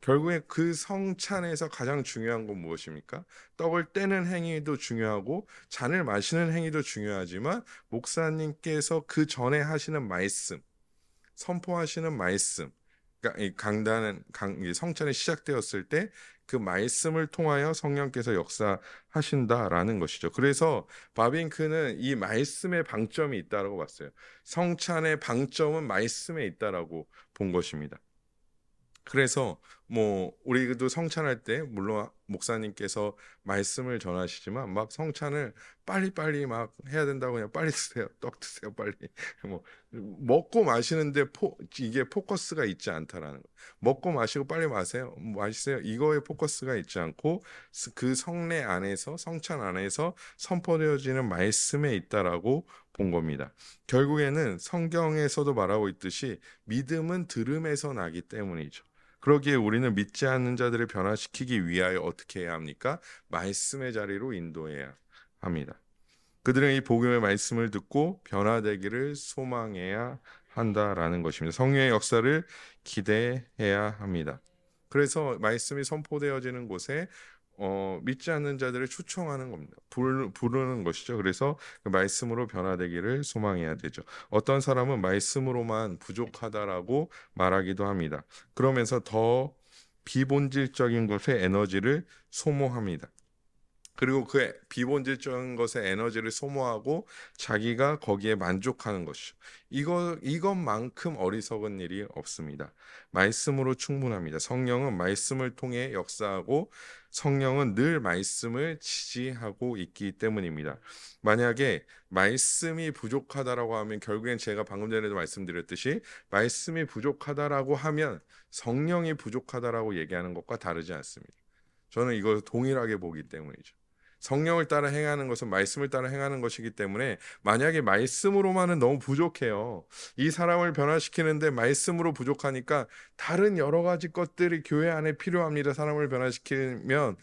결국에 그 성찬에서 가장 중요한 건 무엇입니까? 떡을 떼는 행위도 중요하고 잔을 마시는 행위도 중요하지만 목사님께서 그 전에 하시는 말씀, 선포하시는 말씀, 그러니까 이 성찬이 시작되었을 때 그 말씀을 통하여 성령께서 역사하신다라는 것이죠. 그래서 바빙크는 이 말씀의 방점이 있다라고 봤어요. 성찬의 방점은 말씀에 있다라고 본 것입니다. 그래서 우리도 성찬할 때 물론 목사님께서 말씀을 전하시지만 막 성찬을 빨리빨리 막 해야 된다고 그냥 빨리 드세요. 떡 드세요. 빨리. 먹고 마시는데 이게 포커스가 있지 않다라는 거. 먹고 마시고 빨리 마시세요. 이거에 포커스가 있지 않고 그 성례 안에서 성찬 안에서 선포되어지는 말씀에 있다라고 본 겁니다. 결국에는 성경에서도 말하고 있듯이 믿음은 들음에서 나기 때문이죠. 그러기에 우리는 믿지 않는 자들을 변화시키기 위하여 어떻게 해야 합니까? 말씀의 자리로 인도해야 합니다. 그들은 이 복음의 말씀을 듣고 변화되기를 소망해야 한다라는 것입니다. 성령의 역사를 기대해야 합니다. 그래서 말씀이 선포되어지는 곳에 믿지 않는 자들을 초청하는 겁니다. 부르는 것이죠. 그래서 그 말씀으로 변화되기를 소망해야 되죠. 어떤 사람은 말씀으로만 부족하다라고 말하기도 합니다. 그러면서 더 비본질적인 것에 에너지를 소모합니다. 그리고 그 비본질적인 것에 에너지를 소모하고 자기가 거기에 만족하는 것이죠. 이것만큼 어리석은 일이 없습니다. 말씀으로 충분합니다. 성령은 말씀을 통해 역사하고 성령은 늘 말씀을 지지하고 있기 때문입니다. 만약에 말씀이 부족하다라고 하면 결국엔 제가 방금 전에도 말씀드렸듯이 말씀이 부족하다라고 하면 성령이 부족하다라고 얘기하는 것과 다르지 않습니다. 저는 이걸 동일하게 보기 때문이죠. 성령을 따라 행하는 것은 말씀을 따라 행하는 것이기 때문에 만약에 말씀으로만은 너무 부족해요. 이 사람을 변화시키는데 말씀으로 부족하니까 다른 여러 가지 것들이 교회 안에 필요합니다. 사람을 변화시키려면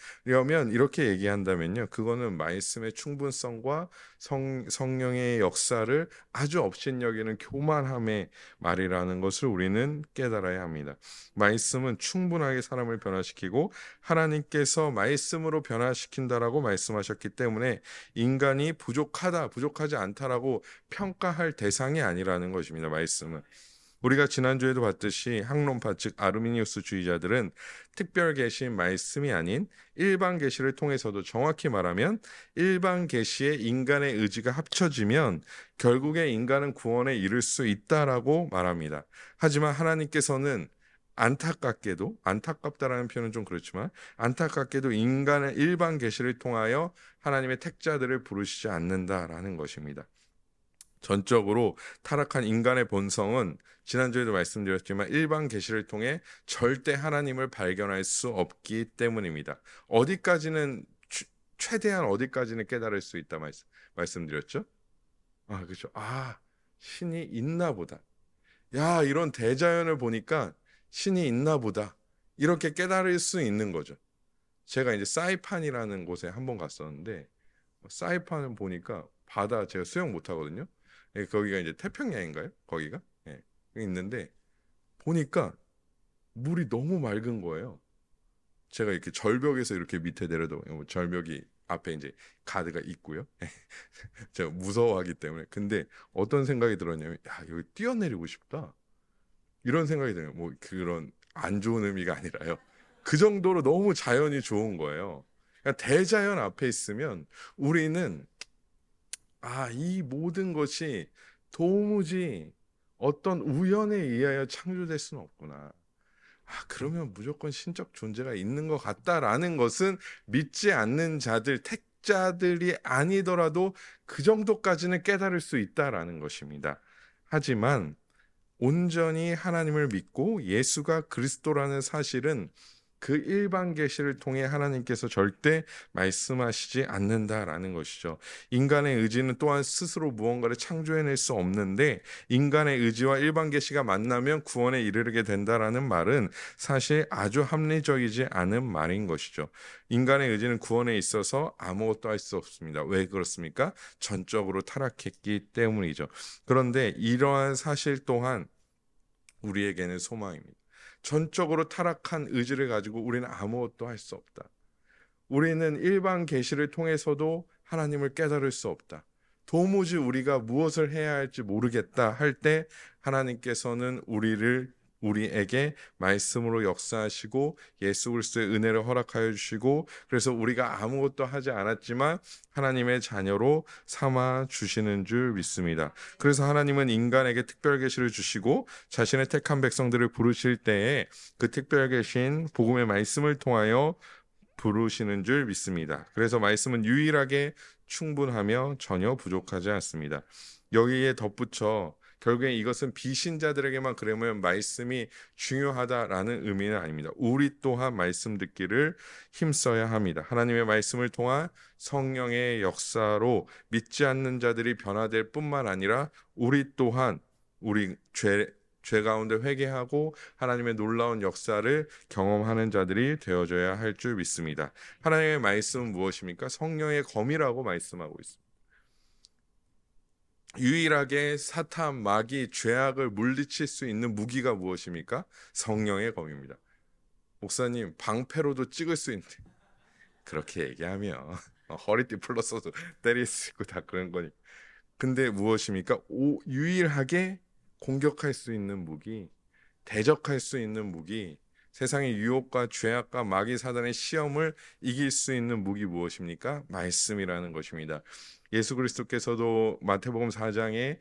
이렇게 얘기한다면요. 그거는 말씀의 충분성과 성령의 역사를 아주 업신여기는 교만함의 말이라는 것을 우리는 깨달아야 합니다. 말씀은 충분하게 사람을 변화시키고 하나님께서 말씀으로 변화시킨다라고 말씀하셨기 때문에 인간이 부족하지 않다라고 평가할 대상이 아니라는 것입니다. 말씀은. 우리가 지난주에도 봤듯이 학론파 즉 아르미니우스주의자들은 특별 계시인 말씀이 아닌 일반 계시를 통해서도 정확히 말하면 일반 계시에 인간의 의지가 합쳐지면 결국에 인간은 구원에 이를 수 있다라고 말합니다. 하지만 하나님께서는 안타깝다라는 표현은 좀 그렇지만 안타깝게도 인간의 일반 계시를 통하여 하나님의 택자들을 부르시지 않는다라는 것입니다. 전적으로 타락한 인간의 본성은 지난주에도 말씀드렸지만 일반 계시를 통해 절대 하나님을 발견할 수 없기 때문입니다. 최대한 어디까지는 깨달을 수 있다 말씀드렸죠? 그렇죠. 신이 있나 보다. 야, 이런 대자연을 보니까 신이 있나 보다. 이렇게 깨달을 수 있는 거죠. 제가 이제 사이판이라는 곳에 한번 갔었는데, 사이판을 보니까 바다, 제가 수영 못 하거든요. 거기가 이제 태평양인가요? 거기가? 예, 있는데 보니까 물이 너무 맑은 거예요. 제가 이렇게 절벽에서 이렇게 밑에 내려다 보면 절벽이 앞에 이제 가드가 있고요. 제가 무서워하기 때문에. 근데 어떤 생각이 들었냐면, 야, 여기 뛰어내리고 싶다. 이런 생각이 들어요. 뭐 그런 안 좋은 의미가 아니라요. 그 정도로 너무 자연이 좋은 거예요. 그러니까 대자연 앞에 있으면 우리는 이 모든 것이 도무지 어떤 우연에 의하여 창조될 수는 없구나. 그러면 무조건 신적 존재가 있는 것 같다라는 것은 믿지 않는 자들, 택자들이 아니더라도 그 정도까지는 깨달을 수 있다라는 것입니다. 하지만 온전히 하나님을 믿고 예수가 그리스도라는 사실은 그 일반 계시를 통해 하나님께서 절대 말씀하시지 않는다라는 것이죠. 인간의 의지는 또한 스스로 무언가를 창조해낼 수 없는데, 인간의 의지와 일반 계시가 만나면 구원에 이르게 된다라는 말은 사실 아주 합리적이지 않은 말인 것이죠. 인간의 의지는 구원에 있어서 아무것도 할 수 없습니다. 왜 그렇습니까? 전적으로 타락했기 때문이죠. 그런데 이러한 사실 또한 우리에게는 소망입니다. 전적으로 타락한 의지를 가지고 우리는 아무것도 할 수 없다. 우리는 일반 계시를 통해서도 하나님을 깨달을 수 없다. 도무지 우리가 무엇을 해야 할지 모르겠다 할 때 하나님께서는 우리에게 말씀으로 역사하시고 예수 그리스도의 은혜를 허락하여 주시고, 그래서 우리가 아무것도 하지 않았지만 하나님의 자녀로 삼아 주시는 줄 믿습니다. 그래서 하나님은 인간에게 특별 계시를 주시고 자신의 택한 백성들을 부르실 때에 그 특별 계신 복음의 말씀을 통하여 부르시는 줄 믿습니다. 그래서 말씀은 유일하게 충분하며 전혀 부족하지 않습니다. 여기에 덧붙여 결국에 이것은 비신자들에게만 그러면 말씀이 중요하다라는 의미는 아닙니다. 우리 또한 말씀 듣기를 힘써야 합니다. 하나님의 말씀을 통한 성령의 역사로 믿지 않는 자들이 변화될 뿐만 아니라 우리 또한 우리 죄 가운데 회개하고 하나님의 놀라운 역사를 경험하는 자들이 되어져야 할 줄 믿습니다. 하나님의 말씀은 무엇입니까? 성령의 검이라고 말씀하고 있습니다. 유일하게 사탄, 마귀, 죄악을 물리칠 수 있는 무기가 무엇입니까? 성령의 검입니다. 목사님, 방패로도 찍을 수 있는데 그렇게 얘기하면 허리띠 풀러서도 때릴 수 있고 다 그런 거니. 근데 무엇입니까? 유일하게 공격할 수 있는 무기, 대적할 수 있는 무기, 세상의 유혹과 죄악과 마귀 사단의 시험을 이길 수 있는 무기 무엇입니까? 말씀이라는 것입니다. 예수 그리스도께서도 마태복음 4장에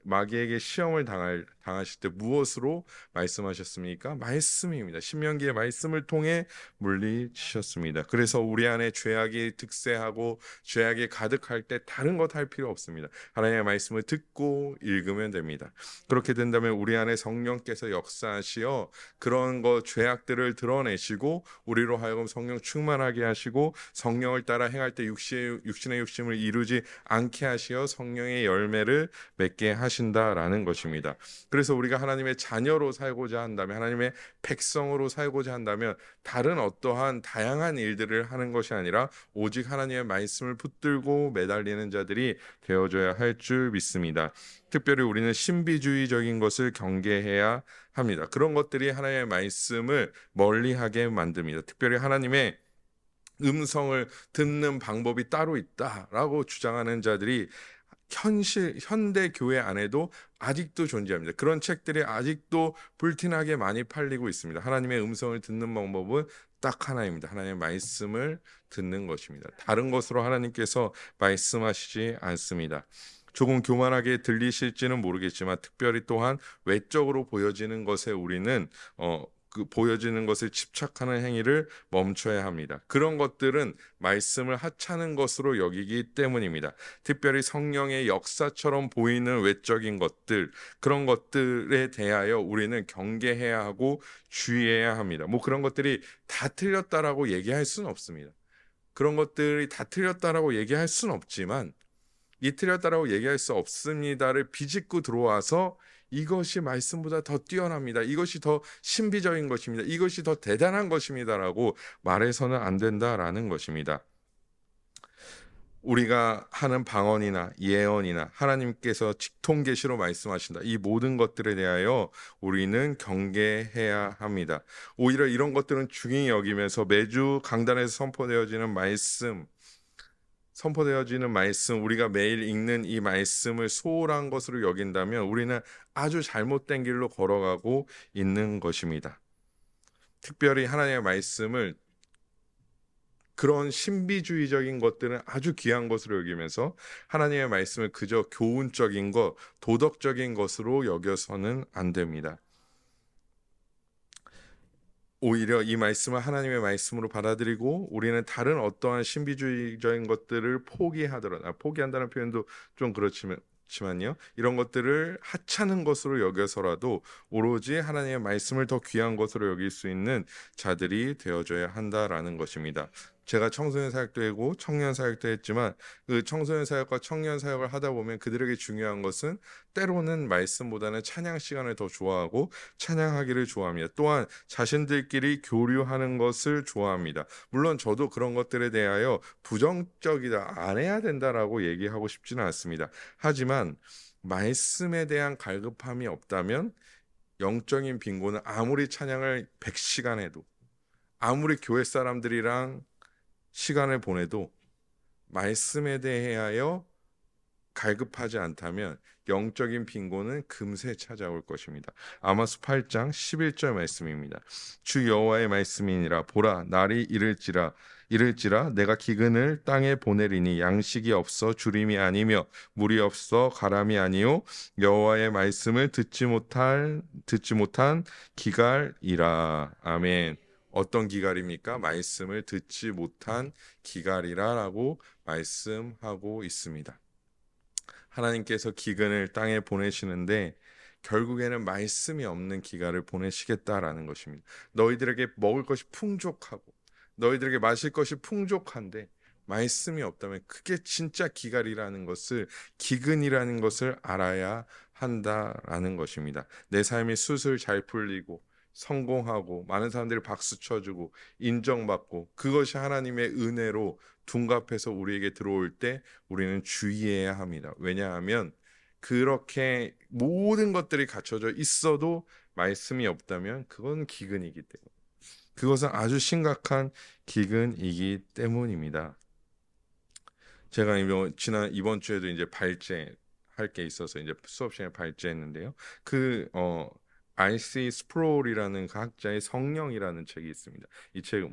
마귀에게 시험을 당하실 때 무엇으로 말씀하셨습니까? 말씀입니다. 신명기의 말씀을 통해 물리치셨습니다. 그래서 우리 안에 죄악이 득세하고 죄악이 가득할 때 다른 것 할 필요 없습니다. 하나님의 말씀을 듣고 읽으면 됩니다. 그렇게 된다면 우리 안에 성령께서 역사하시어 그런 죄악들을 드러내시고 우리로 하여금 성령 충만하게 하시고 성령을 따라 행할 때 육신의 욕심을 이루지 않게 하시어 성령의 열매를 맺게 하신다라는 것입니다. 그래서 우리가 하나님의 자녀로 살고자 한다면, 하나님의 백성으로 살고자 한다면 다른 어떠한 다양한 일들을 하는 것이 아니라 오직 하나님의 말씀을 붙들고 매달리는 자들이 되어줘야 할 줄 믿습니다. 특별히 우리는 신비주의적인 것을 경계해야 합니다. 그런 것들이 하나님의 말씀을 멀리하게 만듭니다. 특별히 하나님의 음성을 듣는 방법이 따로 있다라고 주장하는 자들이 현대 교회 안에도 아직도 존재합니다. 그런 책들이 아직도 불티나게 많이 팔리고 있습니다. 하나님의 음성을 듣는 방법은 딱 하나입니다. 하나님의 말씀을 듣는 것입니다. 다른 것으로 하나님께서 말씀하시지 않습니다. 조금 교만하게 들리실지는 모르겠지만 특별히 또한 외적으로 보여지는 것에 우리는 보여지는 것을 집착하는 행위를 멈춰야 합니다. 그런 것들은 말씀을 하찮은 것으로 여기기 때문입니다. 특별히 성령의 역사처럼 보이는 외적인 것들, 그런 것들에 대하여 우리는 경계해야 하고 주의해야 합니다. 그런 것들이 다 틀렸다라고 얘기할 수는 없습니다. 그런 것들이 다 틀렸다라고 얘기할 수는 없지만 이틀이었다라고 얘기할 수 없습니다를 비집고 들어와서 이것이 말씀보다 더 뛰어납니다. 이것이 더 신비적인 것입니다. 이것이 더 대단한 것입니다라고 말해서는 안 된다라는 것입니다. 우리가 하는 방언이나 예언이나 하나님께서 직통계시로 말씀하신다. 이 모든 것들에 대하여 우리는 경계해야 합니다. 오히려 이런 것들은 중히 여기면서 매주 강단에서 선포되어지는 말씀, 우리가 매일 읽는 이 말씀을 소홀한 것으로 여긴다면 우리는 아주 잘못된 길로 걸어가고 있는 것입니다. 특별히 하나님의 말씀을 그런 신비주의적인 것들은 아주 귀한 것으로 여기면서 하나님의 말씀을 그저 교훈적인 것, 도덕적인 것으로 여겨서는 안 됩니다. 오히려 이 말씀을 하나님의 말씀으로 받아들이고 우리는 다른 어떠한 신비주의적인 것들을 포기한다는 표현도 좀 그렇지만요. 이런 것들을 하찮은 것으로 여겨서라도 오로지 하나님의 말씀을 더 귀한 것으로 여길 수 있는 자들이 되어줘야 한다라는 것입니다. 제가 청소년 사역도 하고 청년 사역도 했지만 그 청소년 사역과 청년 사역을 하다 보면 그들에게 중요한 것은 때로는 말씀보다는 찬양 시간을 더 좋아하고 찬양하기를 좋아합니다. 또한 자신들끼리 교류하는 것을 좋아합니다. 물론 저도 그런 것들에 대하여 부정적이다, 안 해야 된다라고 얘기하고 싶지는 않습니다. 하지만 말씀에 대한 갈급함이 없다면 영적인 빈곤은 아무리 찬양을 100시간 해도 아무리 교회 사람들이랑 시간을 보내도 말씀에 대하여 갈급하지 않다면 영적인 빈곤은 금세 찾아올 것입니다. 아모스 8장 11절 말씀입니다. 주 여호와의 말씀이니라. 보라, 날이 이를지라 내가 기근을 땅에 보내리니 양식이 없어 주림이 아니며 물이 없어 가람이 아니요 여호와의 말씀을 듣지 못한 기갈이라. 아멘. 어떤 기갈입니까? 말씀을 듣지 못한 기갈이라라고 말씀하고 있습니다. 하나님께서 기근을 땅에 보내시는데 결국에는 말씀이 없는 기갈을 보내시겠다라는 것입니다. 너희들에게 먹을 것이 풍족하고 너희들에게 마실 것이 풍족한데 말씀이 없다면 그게 진짜 기근이라는 것을 알아야 한다라는 것입니다. 내 삶이 술술 잘 풀리고 성공하고 많은 사람들이 박수 쳐주고 인정받고 그것이 하나님의 은혜로 둔갑해서 우리에게 들어올 때 우리는 주의해야 합니다. 왜냐하면 그렇게 모든 것들이 갖춰져 있어도 말씀이 없다면 그건 기근이기 때문에 그것은 아주 심각한 기근이기 때문입니다. 제가 이번 주에도 이제 발제 할 게 있어서 이제 수업 시간에 발제했는데요. R.C. 스프롤이라는 그 학자의 성령이라는 책이 있습니다. 이 책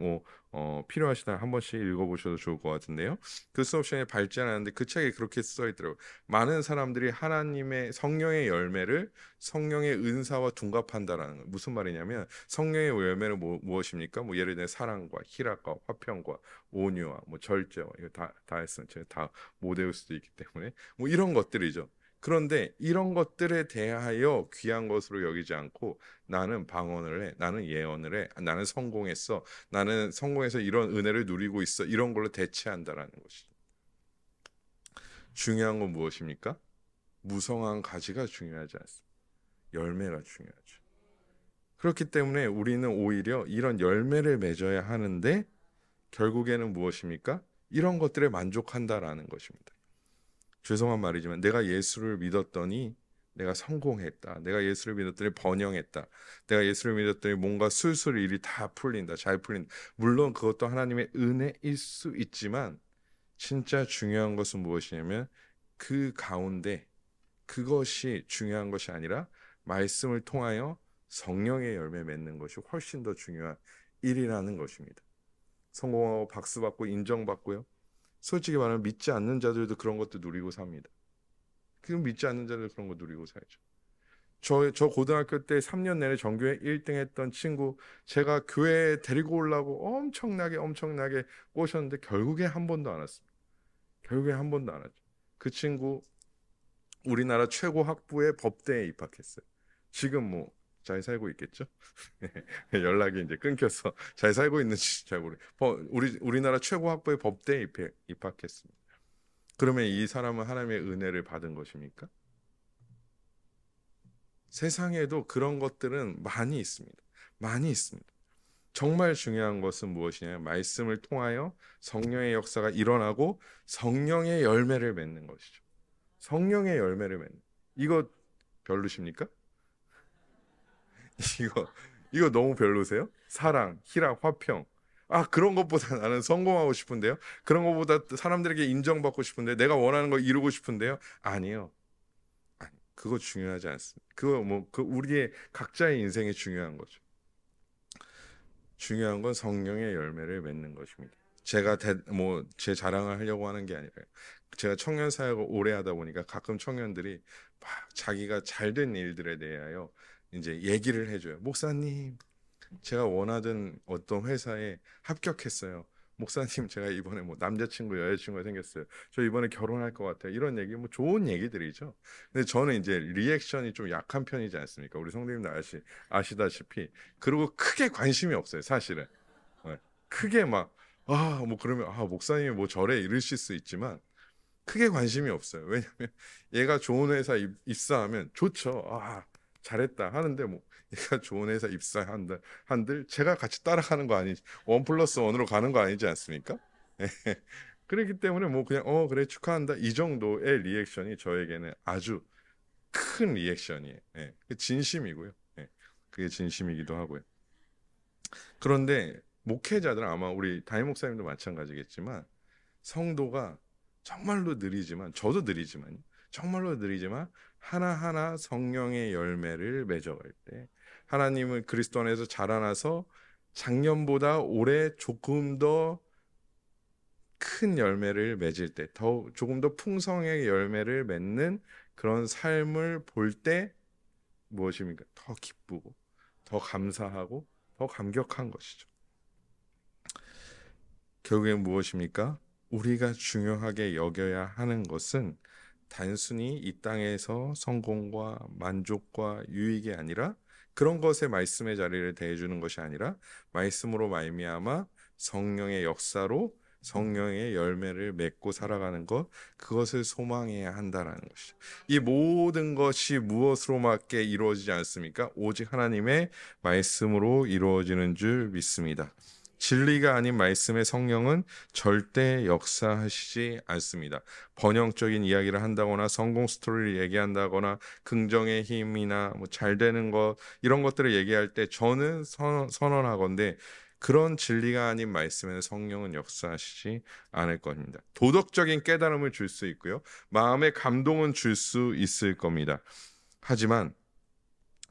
필요하시다면 한 번씩 읽어보셔도 좋을 것 같은데요. 그 수업 시간에 발제하는데 그 책에 그렇게 써 있더라고요. 많은 사람들이 하나님의 성령의 열매를 성령의 은사와 둥갑한다라는 거. 무슨 말이냐면 성령의 열매는 무엇입니까? 예를 들어 사랑과 희락과 화평과 온유와 절제와 이거 다 했으면 제가 다 못 외울 수도 있기 때문에 이런 것들이죠. 그런데 이런 것들에 대하여 귀한 것으로 여기지 않고 나는 방언을 해, 나는 예언을 해, 나는 성공했어, 나는 성공해서 이런 은혜를 누리고 있어, 이런 걸로 대체한다라는 것이죠. 중요한 건 무엇입니까? 무성한 가지가 중요하지 않습니다. 열매가 중요하죠. 그렇기 때문에 우리는 오히려 이런 열매를 맺어야 하는데 결국에는 무엇입니까? 이런 것들에 만족한다라는 것입니다. 죄송한 말이지만 내가 예수를 믿었더니 내가 성공했다. 내가 예수를 믿었더니 번영했다. 내가 예수를 믿었더니 뭔가 술술 일이 다 풀린다. 잘 풀린다. 물론 그것도 하나님의 은혜일 수 있지만 진짜 중요한 것은 무엇이냐면 그 가운데 그것이 중요한 것이 아니라 말씀을 통하여 성령의 열매 맺는 것이 훨씬 더 중요한 일이라는 것입니다. 성공하고 박수받고 인정받고요. 솔직히 말하면 믿지 않는 자들도 그런 것도 누리고 삽니다. 그럼 믿지 않는 자들 그런 거 누리고 살죠. 저 고등학교 때 3년 내내 전교에 1등 했던 친구 제가 교회에 데리고 오려고 엄청나게 꼬셨는데 결국에 한 번도 안 왔습니다. 결국에 한 번도 안 왔죠. 그 친구 우리나라 최고 학부의 법대에 입학했어요. 지금 잘 살고 있겠죠? 연락이 이제 끊겨서 잘 살고 있는지 잘 모르. 우리나라 최고 학부의 법대에 입학했습니다. 그러면 이 사람은 하나님의 은혜를 받은 것입니까? 세상에도 그런 것들은 많이 있습니다. 많이 있습니다. 정말 중요한 것은 무엇이냐? 말씀을 통하여 성령의 역사가 일어나고 성령의 열매를 맺는 것이죠. 성령의 열매를 맺는. 이거 별로십니까? 이거 이거 너무 별로세요? 사랑, 희락, 화평. 아, 그런 것보다 나는 성공하고 싶은데요. 그런 것보다 사람들에게 인정받고 싶은데 내가 원하는 거 이루고 싶은데요. 아니요. 아니, 그거 중요하지 않습니다. 그거 뭐 그 우리의 각자의 인생이 중요한 거죠. 중요한 건 성령의 열매를 맺는 것입니다. 제가 뭐 제 자랑을 하려고 하는 게 아니라요. 제가 청년 사역을 오래 하다 보니까 가끔 청년들이 막 자기가 잘된 일들에 대하여 이제 얘기를 해줘요. 목사님, 제가 원하던 어떤 회사에 합격했어요. 목사님, 제가 이번에 뭐 남자친구, 여자친구가 생겼어요. 저 이번에 결혼할 것 같아요. 이런 얘기, 뭐 좋은 얘기들이죠. 근데 저는 이제 리액션이 좀 약한 편이지 않습니까? 우리 성도님들 아시다시피. 그리고 크게 관심이 없어요, 사실은. 네. 크게 막, 뭐 그러면, 목사님이 뭐 저래 이러실 수 있지만, 크게 관심이 없어요. 왜냐면 얘가 좋은 회사 입사하면 좋죠. 잘했다 하는데 뭐 얘가 좋은 회사 한들 제가 같이 따라가는 거 아니지. 1+1으로 가는 거 아니지 않습니까? 그렇기 때문에 뭐 그냥 그래 축하한다 이 정도의 리액션이 저에게는 아주 큰 리액션이에요. 진심이고요. 그게 진심이기도 하고요. 그런데 목회자들은 아마 우리 담임 목사님도 마찬가지겠지만 성도가 정말로 느리지만 저도 느리지만 정말로 느리지만 하나하나 성령의 열매를 맺어갈 때 하나님은 그리스도 안에서 자라나서 작년보다 올해 조금 더 큰 열매를 맺을 때 조금 더 풍성하게 열매를 맺는 그런 삶을 볼 때 무엇입니까? 더 기쁘고 더 감사하고 더 감격한 것이죠. 결국엔 무엇입니까? 우리가 중요하게 여겨야 하는 것은 단순히 이 땅에서 성공과 만족과 유익이 아니라 그런 것에 말씀의 자리를 대해주는 것이 아니라 말씀으로 말미암아 성령의 역사로 성령의 열매를 맺고 살아가는 것, 그것을 소망해야 한다는 것이죠. 이 모든 것이 무엇으로밖에 이루어지지 않습니까? 오직 하나님의 말씀으로 이루어지는 줄 믿습니다. 진리가 아닌 말씀의 성령은 절대 역사하시지 않습니다. 번영적인 이야기를 한다거나 성공 스토리를 얘기한다거나 긍정의 힘이나 뭐 잘 되는 것 이런 것들을 얘기할 때 저는 선언하건대 그런 진리가 아닌 말씀에는 성령은 역사하시지 않을 겁니다. 도덕적인 깨달음을 줄 수 있고요. 마음의 감동은 줄 수 있을 겁니다. 하지만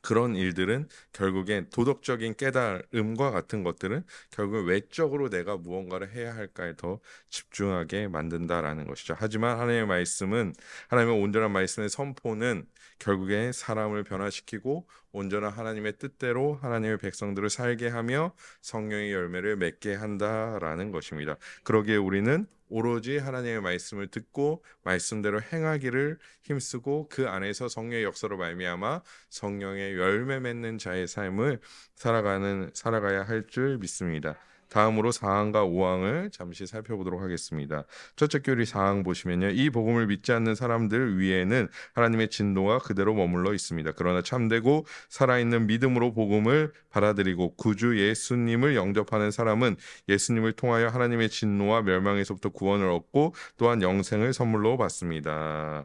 그런 일들은 결국엔 도덕적인 깨달음과 같은 것들은 결국 외적으로 내가 무언가를 해야 할까에 더 집중하게 만든다라는 것이죠. 하지만 하나님의 말씀은 하나님의 온전한 말씀의 선포는 결국에 사람을 변화시키고 온전한 하나님의 뜻대로 하나님의 백성들을 살게 하며 성령의 열매를 맺게 한다라는 것입니다. 그러기에 우리는 오로지 하나님의 말씀을 듣고 말씀대로 행하기를 힘쓰고 그 안에서 성령의 역사로 말미암아 성령의 열매 맺는 자의 삶을 살아가야 할 줄 믿습니다. 다음으로 4항과 5항을 잠시 살펴보도록 하겠습니다. 첫째 교리 4항 보시면요. 이 복음을 믿지 않는 사람들 위에는 하나님의 진노가 그대로 머물러 있습니다. 그러나 참되고 살아있는 믿음으로 복음을 받아들이고 구주 예수님을 영접하는 사람은 예수님을 통하여 하나님의 진노와 멸망에서부터 구원을 얻고 또한 영생을 선물로 받습니다.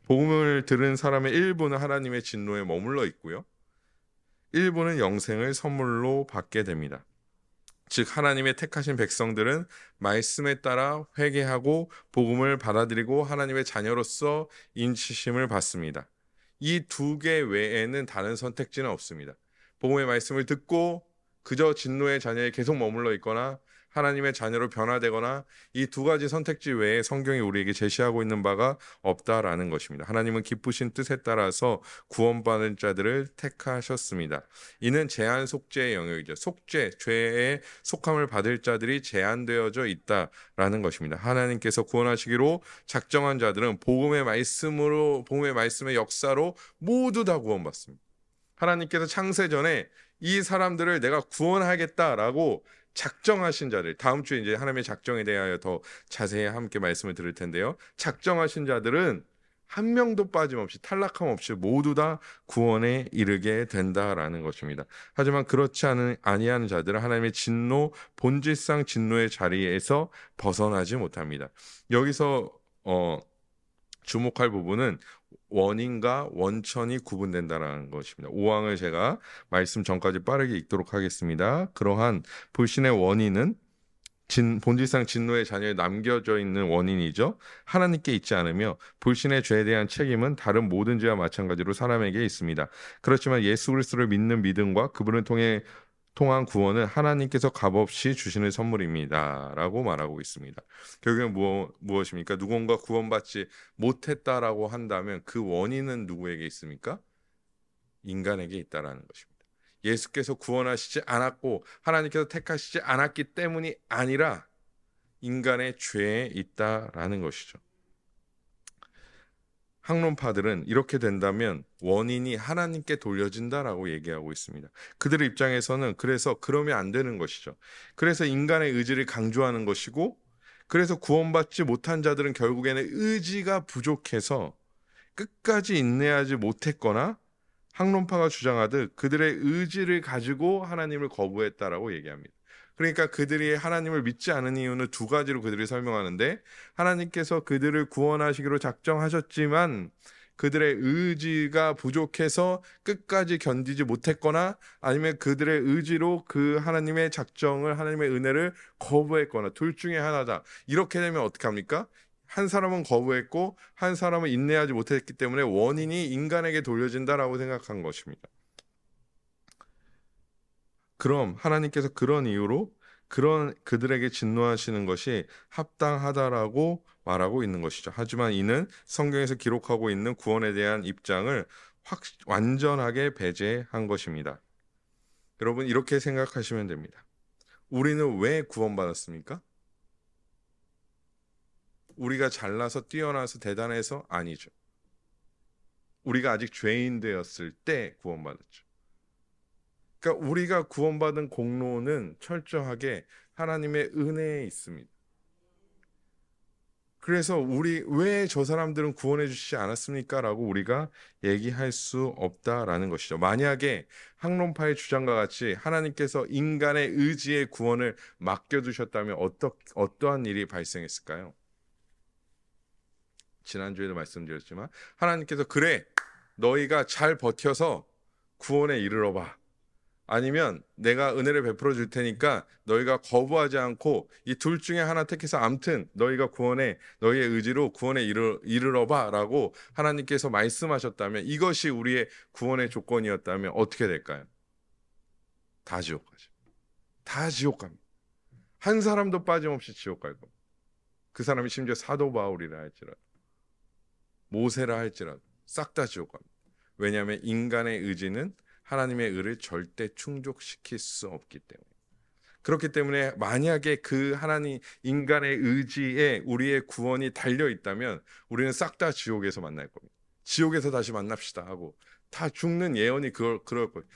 복음을 들은 사람의 일부는 하나님의 진노에 머물러 있고요. 일부는 영생을 선물로 받게 됩니다. 즉 하나님의 택하신 백성들은 말씀에 따라 회개하고 복음을 받아들이고 하나님의 자녀로서 인치심을 받습니다. 이 두 개 외에는 다른 선택지는 없습니다. 복음의 말씀을 듣고 그저 진노의 자녀에 계속 머물러 있거나 하나님의 자녀로 변화되거나 이 두 가지 선택지 외에 성경이 우리에게 제시하고 있는 바가 없다라는 것입니다. 하나님은 기쁘신 뜻에 따라서 구원받은 자들을 택하셨습니다. 이는 제한 속죄의 영역이죠. 죄에 속함을 받을 자들이 제한되어져 있다라는 것입니다. 하나님께서 구원하시기로 작정한 자들은 복음의 말씀의 역사로 모두 다 구원받습니다. 하나님께서 창세 전에 이 사람들을 내가 구원하겠다라고 작정하신 자들, 다음 주에 이제 하나님의 작정에 대하여 더 자세히 함께 말씀을 드릴 텐데요. 작정하신 자들은 한 명도 빠짐없이 탈락함 없이 모두 다 구원에 이르게 된다라는 것입니다. 하지만 그렇지 아니하는 자들은 하나님의 진노, 본질상 진노의 자리에서 벗어나지 못합니다. 여기서 주목할 부분은 원인과 원천이 구분된다는 것입니다. 5항을 제가 말씀 전까지 빠르게 읽도록 하겠습니다. 그러한 불신의 원인은 본질상 진노의 자녀에 남겨져 있는 원인이죠. 하나님께 있지 않으며 불신의 죄에 대한 책임은 다른 모든 죄와 마찬가지로 사람에게 있습니다. 그렇지만 예수 그리스도를 믿는 믿음과 그분을 통한 구원은 하나님께서 값없이 주시는 선물입니다. 라고 말하고 있습니다. 결국엔 무엇입니까? 누군가 구원받지 못했다라고 한다면 그 원인은 누구에게 있습니까? 인간에게 있다라는 것입니다. 예수께서 구원하시지 않았고 하나님께서 택하시지 않았기 때문이 아니라 인간의 죄에 있다라는 것이죠. 학론파들은 이렇게 된다면 원인이 하나님께 돌려진다라고 얘기하고 있습니다. 그들의 입장에서는 그래서 그러면 안 되는 것이죠. 그래서 인간의 의지를 강조하는 것이고, 그래서 구원받지 못한 자들은 결국에는 의지가 부족해서 끝까지 인내하지 못했거나 학론파가 주장하듯 그들의 의지를 가지고 하나님을 거부했다라고 얘기합니다. 그러니까 그들이 하나님을 믿지 않은 이유는 두 가지로 그들이 설명하는데, 하나님께서 그들을 구원하시기로 작정하셨지만 그들의 의지가 부족해서 끝까지 견디지 못했거나, 아니면 그들의 의지로 그 하나님의 작정을, 하나님의 은혜를 거부했거나, 둘 중에 하나다. 이렇게 되면 어떻게 합니까? 한 사람은 거부했고 한 사람은 인내하지 못했기 때문에 원인이 인간에게 돌려진다라고 생각한 것입니다. 그럼 하나님께서 그런 이유로 그들에게 진노하시는 것이 합당하다라고 말하고 있는 것이죠. 하지만 이는 성경에서 기록하고 있는 구원에 대한 입장을 완전하게 배제한 것입니다. 여러분, 이렇게 생각하시면 됩니다. 우리는 왜 구원받았습니까? 우리가 잘나서 뛰어나서 대단해서? 아니죠. 우리가 아직 죄인 되었을 때 구원받았죠. 그러니까 우리가 구원받은 공로는 철저하게 하나님의 은혜에 있습니다. 그래서 왜 저 사람들은 구원해 주시지 않았습니까? 라고 우리가 얘기할 수 없다라는 것이죠. 만약에 학론파의 주장과 같이 하나님께서 인간의 의지의 구원을 맡겨두셨다면 어떠한 일이 발생했을까요? 지난주에도 말씀드렸지만 하나님께서 그래, 너희가 잘 버텨서 구원에 이르러 봐. 아니면 내가 은혜를 베풀어 줄 테니까 너희가 거부하지 않고 이 둘 중에 하나 택해서 암튼 너희가 너희의 의지로 구원에 이르러 봐 라고 하나님께서 말씀하셨다면, 이것이 우리의 구원의 조건이었다면 어떻게 될까요? 다 지옥 가죠. 다 지옥 갑니다. 한 사람도 빠짐없이 지옥 갈 겁니다. 그 사람이 심지어 사도 바울이라 할지라도 모세라 할지라도 싹 다 지옥 갑니다. 왜냐하면 인간의 의지는 하나님의 의를 절대 충족시킬 수 없기 때문에. 그렇기 때문에 만약에 그 하나님 인간의 의지에 우리의 구원이 달려 있다면 우리는 싹 다 지옥에서 만날 겁니다. 지옥에서 다시 만납시다 하고 다 죽는 예언이 그럴 거예요.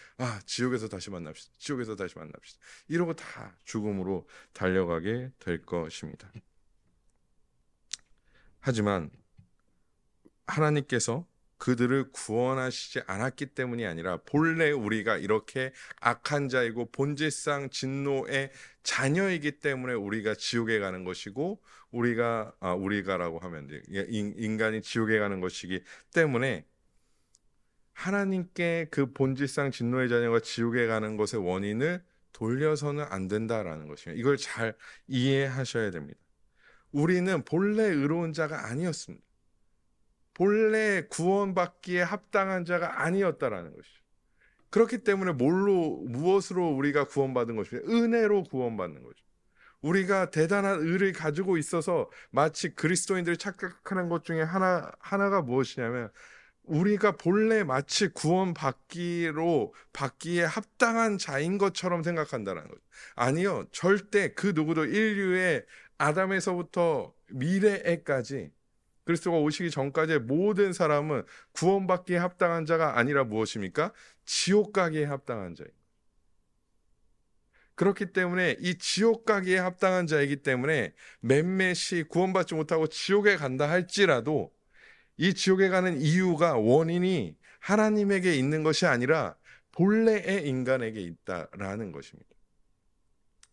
지옥에서 다시 만납시다. 지옥에서 다시 만납시다. 이러고 다 죽음으로 달려가게 될 것입니다. 하지만 하나님께서 그들을 구원하시지 않았기 때문이 아니라 본래 우리가 이렇게 악한 자이고 본질상 진노의 자녀이기 때문에 우리가 지옥에 가는 것이고, 우리가라고 하면 돼요. 인간이 지옥에 가는 것이기 때문에 하나님께 그 본질상 진노의 자녀가 지옥에 가는 것의 원인을 돌려서는 안 된다라는 것입니다. 이걸 잘 이해하셔야 됩니다. 우리는 본래 의로운 자가 아니었습니다. 본래 구원받기에 합당한 자가 아니었다라는 것이죠. 그렇기 때문에 무엇으로 우리가 구원받은 것입니까? 은혜로 구원받는 거죠. 우리가 대단한 의를 가지고 있어서 마치 그리스도인들이 착각하는 것 중에 하나가 무엇이냐면, 우리가 본래 마치 구원받기에 합당한 자인 것처럼 생각한다는 거죠. 아니요, 절대 그 누구도 인류의 아담에서부터 미래에까지, 그리스도가 오시기 전까지의 모든 사람은 구원받기에 합당한 자가 아니라 무엇입니까? 지옥 가기에 합당한 자예요. 그렇기 때문에 이 지옥 가기에 합당한 자이기 때문에 몇몇이 구원받지 못하고 지옥에 간다 할지라도 이 지옥에 가는 이유가 원인이 하나님에게 있는 것이 아니라 본래의 인간에게 있다라는 것입니다.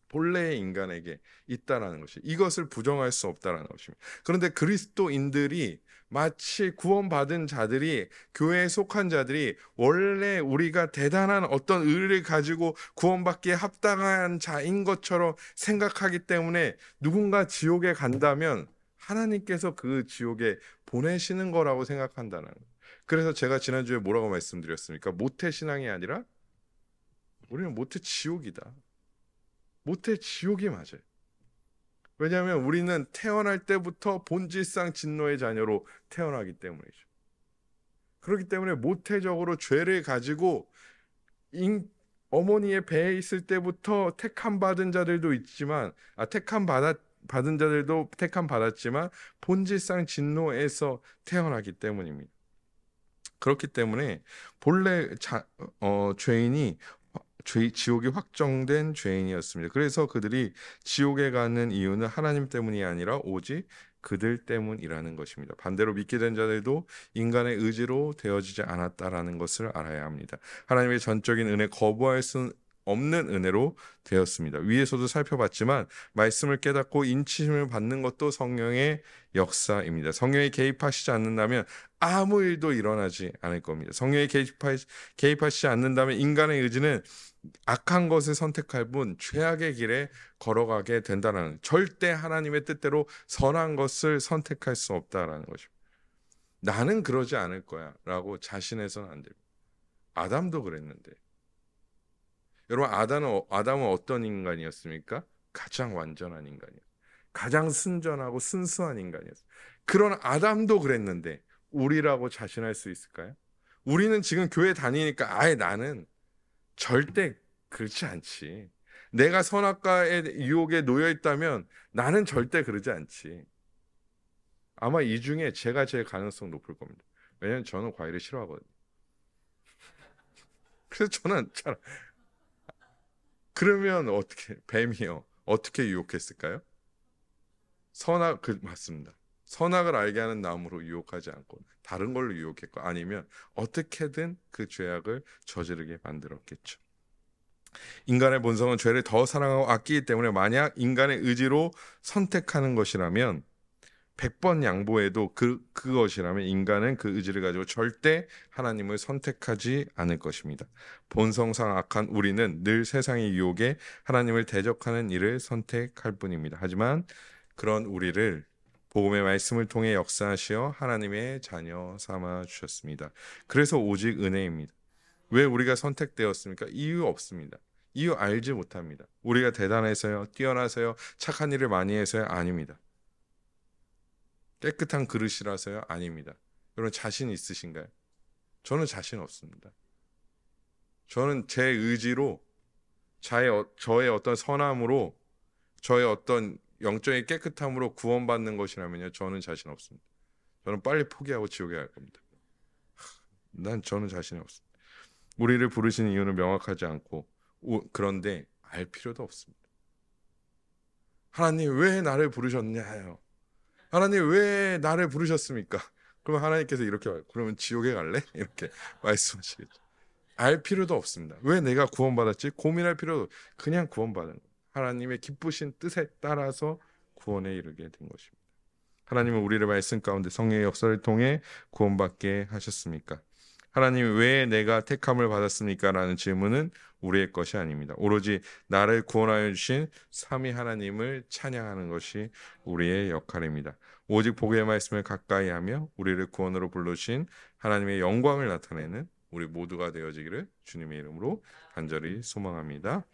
본래의 인간에게 있다라는 것이, 이것을 부정할 수 없다라는 것입니다. 그런데 그리스도인들이 마치 구원받은 자들이, 교회에 속한 자들이 원래 우리가 대단한 어떤 의를 가지고 구원받기에 합당한 자인 것처럼 생각하기 때문에 누군가 지옥에 간다면 하나님께서 그 지옥에 보내시는 거라고 생각한다는 거예요. 그래서 제가 지난주에 뭐라고 말씀드렸습니까? 모태 신앙이 아니라 우리는 모태 지옥이다. 모태 지옥이 맞아요. 왜냐하면 우리는 태어날 때부터 본질상 진노의 자녀로 태어나기 때문이죠. 그렇기 때문에 모태적으로 죄를 가지고 어머니의 배에 있을 때부터 택함 받은 자들도 있지만, 받은 자들도 택함 받았지만 본질상 진노에서 태어나기 때문입니다. 그렇기 때문에 본래 죄인이 지옥이 확정된 죄인이었습니다. 그래서 그들이 지옥에 가는 이유는 하나님 때문이 아니라 오직 그들 때문이라는 것입니다. 반대로 믿게 된 자들도 인간의 의지로 되어지지 않았다라는 것을 알아야 합니다. 하나님의 전적인 은혜, 거부할 수 없는 은혜로 되었습니다. 위에서도 살펴봤지만 말씀을 깨닫고 인치심을 받는 것도 성령의 역사입니다. 성령이 개입하시지 않는다면 아무 일도 일어나지 않을 겁니다. 성령이 개입하시지 않는다면 인간의 의지는 악한 것을 선택할 뿐 죄악의 길에 걸어가게 된다는, 절대 하나님의 뜻대로 선한 것을 선택할 수 없다라는 것입니다. 나는 그러지 않을 거야 라고 자신해서는 안 됩니다. 아담도 그랬는데, 여러분, 아담은 어떤 인간이었습니까? 가장 완전한 인간이었어요. 가장 순전하고 순수한 인간이었어요. 그런 아담도 그랬는데 우리라고 자신할 수 있을까요? 우리는 지금 교회 다니니까 아예 나는 절대 그렇지 않지. 내가 선악과의 유혹에 놓여 있다면 나는 절대 그러지 않지. 아마 이 중에 제가 제일 가능성 높을 겁니다. 왜냐하면 저는 과일을 싫어하거든요. 그래서 저는 잘, 그러면 어떻게, 뱀이요, 어떻게 유혹했을까요? 맞습니다. 선악을 알게 하는 나무로 유혹하지 않고 다른 걸로 유혹했고, 아니면 어떻게든 그 죄악을 저지르게 만들었겠죠. 인간의 본성은 죄를 더 사랑하고 아끼기 때문에 만약 인간의 의지로 선택하는 것이라면, 100번 양보해도 그것이라면 인간은 그 의지를 가지고 절대 하나님을 선택하지 않을 것입니다. 본성상 악한 우리는 늘 세상의 유혹에 하나님을 대적하는 일을 선택할 뿐입니다. 하지만 그런 우리를 복음의 말씀을 통해 역사하시어 하나님의 자녀 삼아 주셨습니다. 그래서 오직 은혜입니다. 왜 우리가 선택되었습니까? 이유 없습니다. 이유 알지 못합니다. 우리가 대단해서요, 뛰어나서요, 착한 일을 많이 해서요? 아닙니다. 깨끗한 그릇이라서요? 아닙니다. 여러분, 자신 있으신가요? 저는 자신 없습니다. 저는 제 의지로, 저의 어떤 선함으로, 저의 어떤 영적인 깨끗함으로 구원받는 것이라면요, 저는 자신 없습니다. 저는 빨리 포기하고 지옥에 갈 겁니다. 저는 자신이 없습니다. 우리를 부르신 이유는 명확하지 않고, 그런데 알 필요도 없습니다. 하나님 왜 나를 부르셨냐요? 하나님 왜 나를 부르셨습니까? 그러면 하나님께서 이렇게 말해요. 그러면 지옥에 갈래? 이렇게 말씀하시겠죠. 알 필요도 없습니다. 왜 내가 구원받았지? 고민할 필요도 없어요. 그냥 구원받은 거예요. 하나님의 기쁘신 뜻에 따라서 구원에 이르게 된 것입니다. 하나님은 우리를 말씀 가운데 성령의 역사를 통해 구원받게 하셨습니까? 하나님 왜 내가 택함을 받았습니까? 라는 질문은 우리의 것이 아닙니다. 오로지 나를 구원하여 주신 삼위 하나님을 찬양하는 것이 우리의 역할입니다. 오직 복의 말씀을 가까이 하며 우리를 구원으로 불러주신 하나님의 영광을 나타내는 우리 모두가 되어지기를 주님의 이름으로 간절히 소망합니다.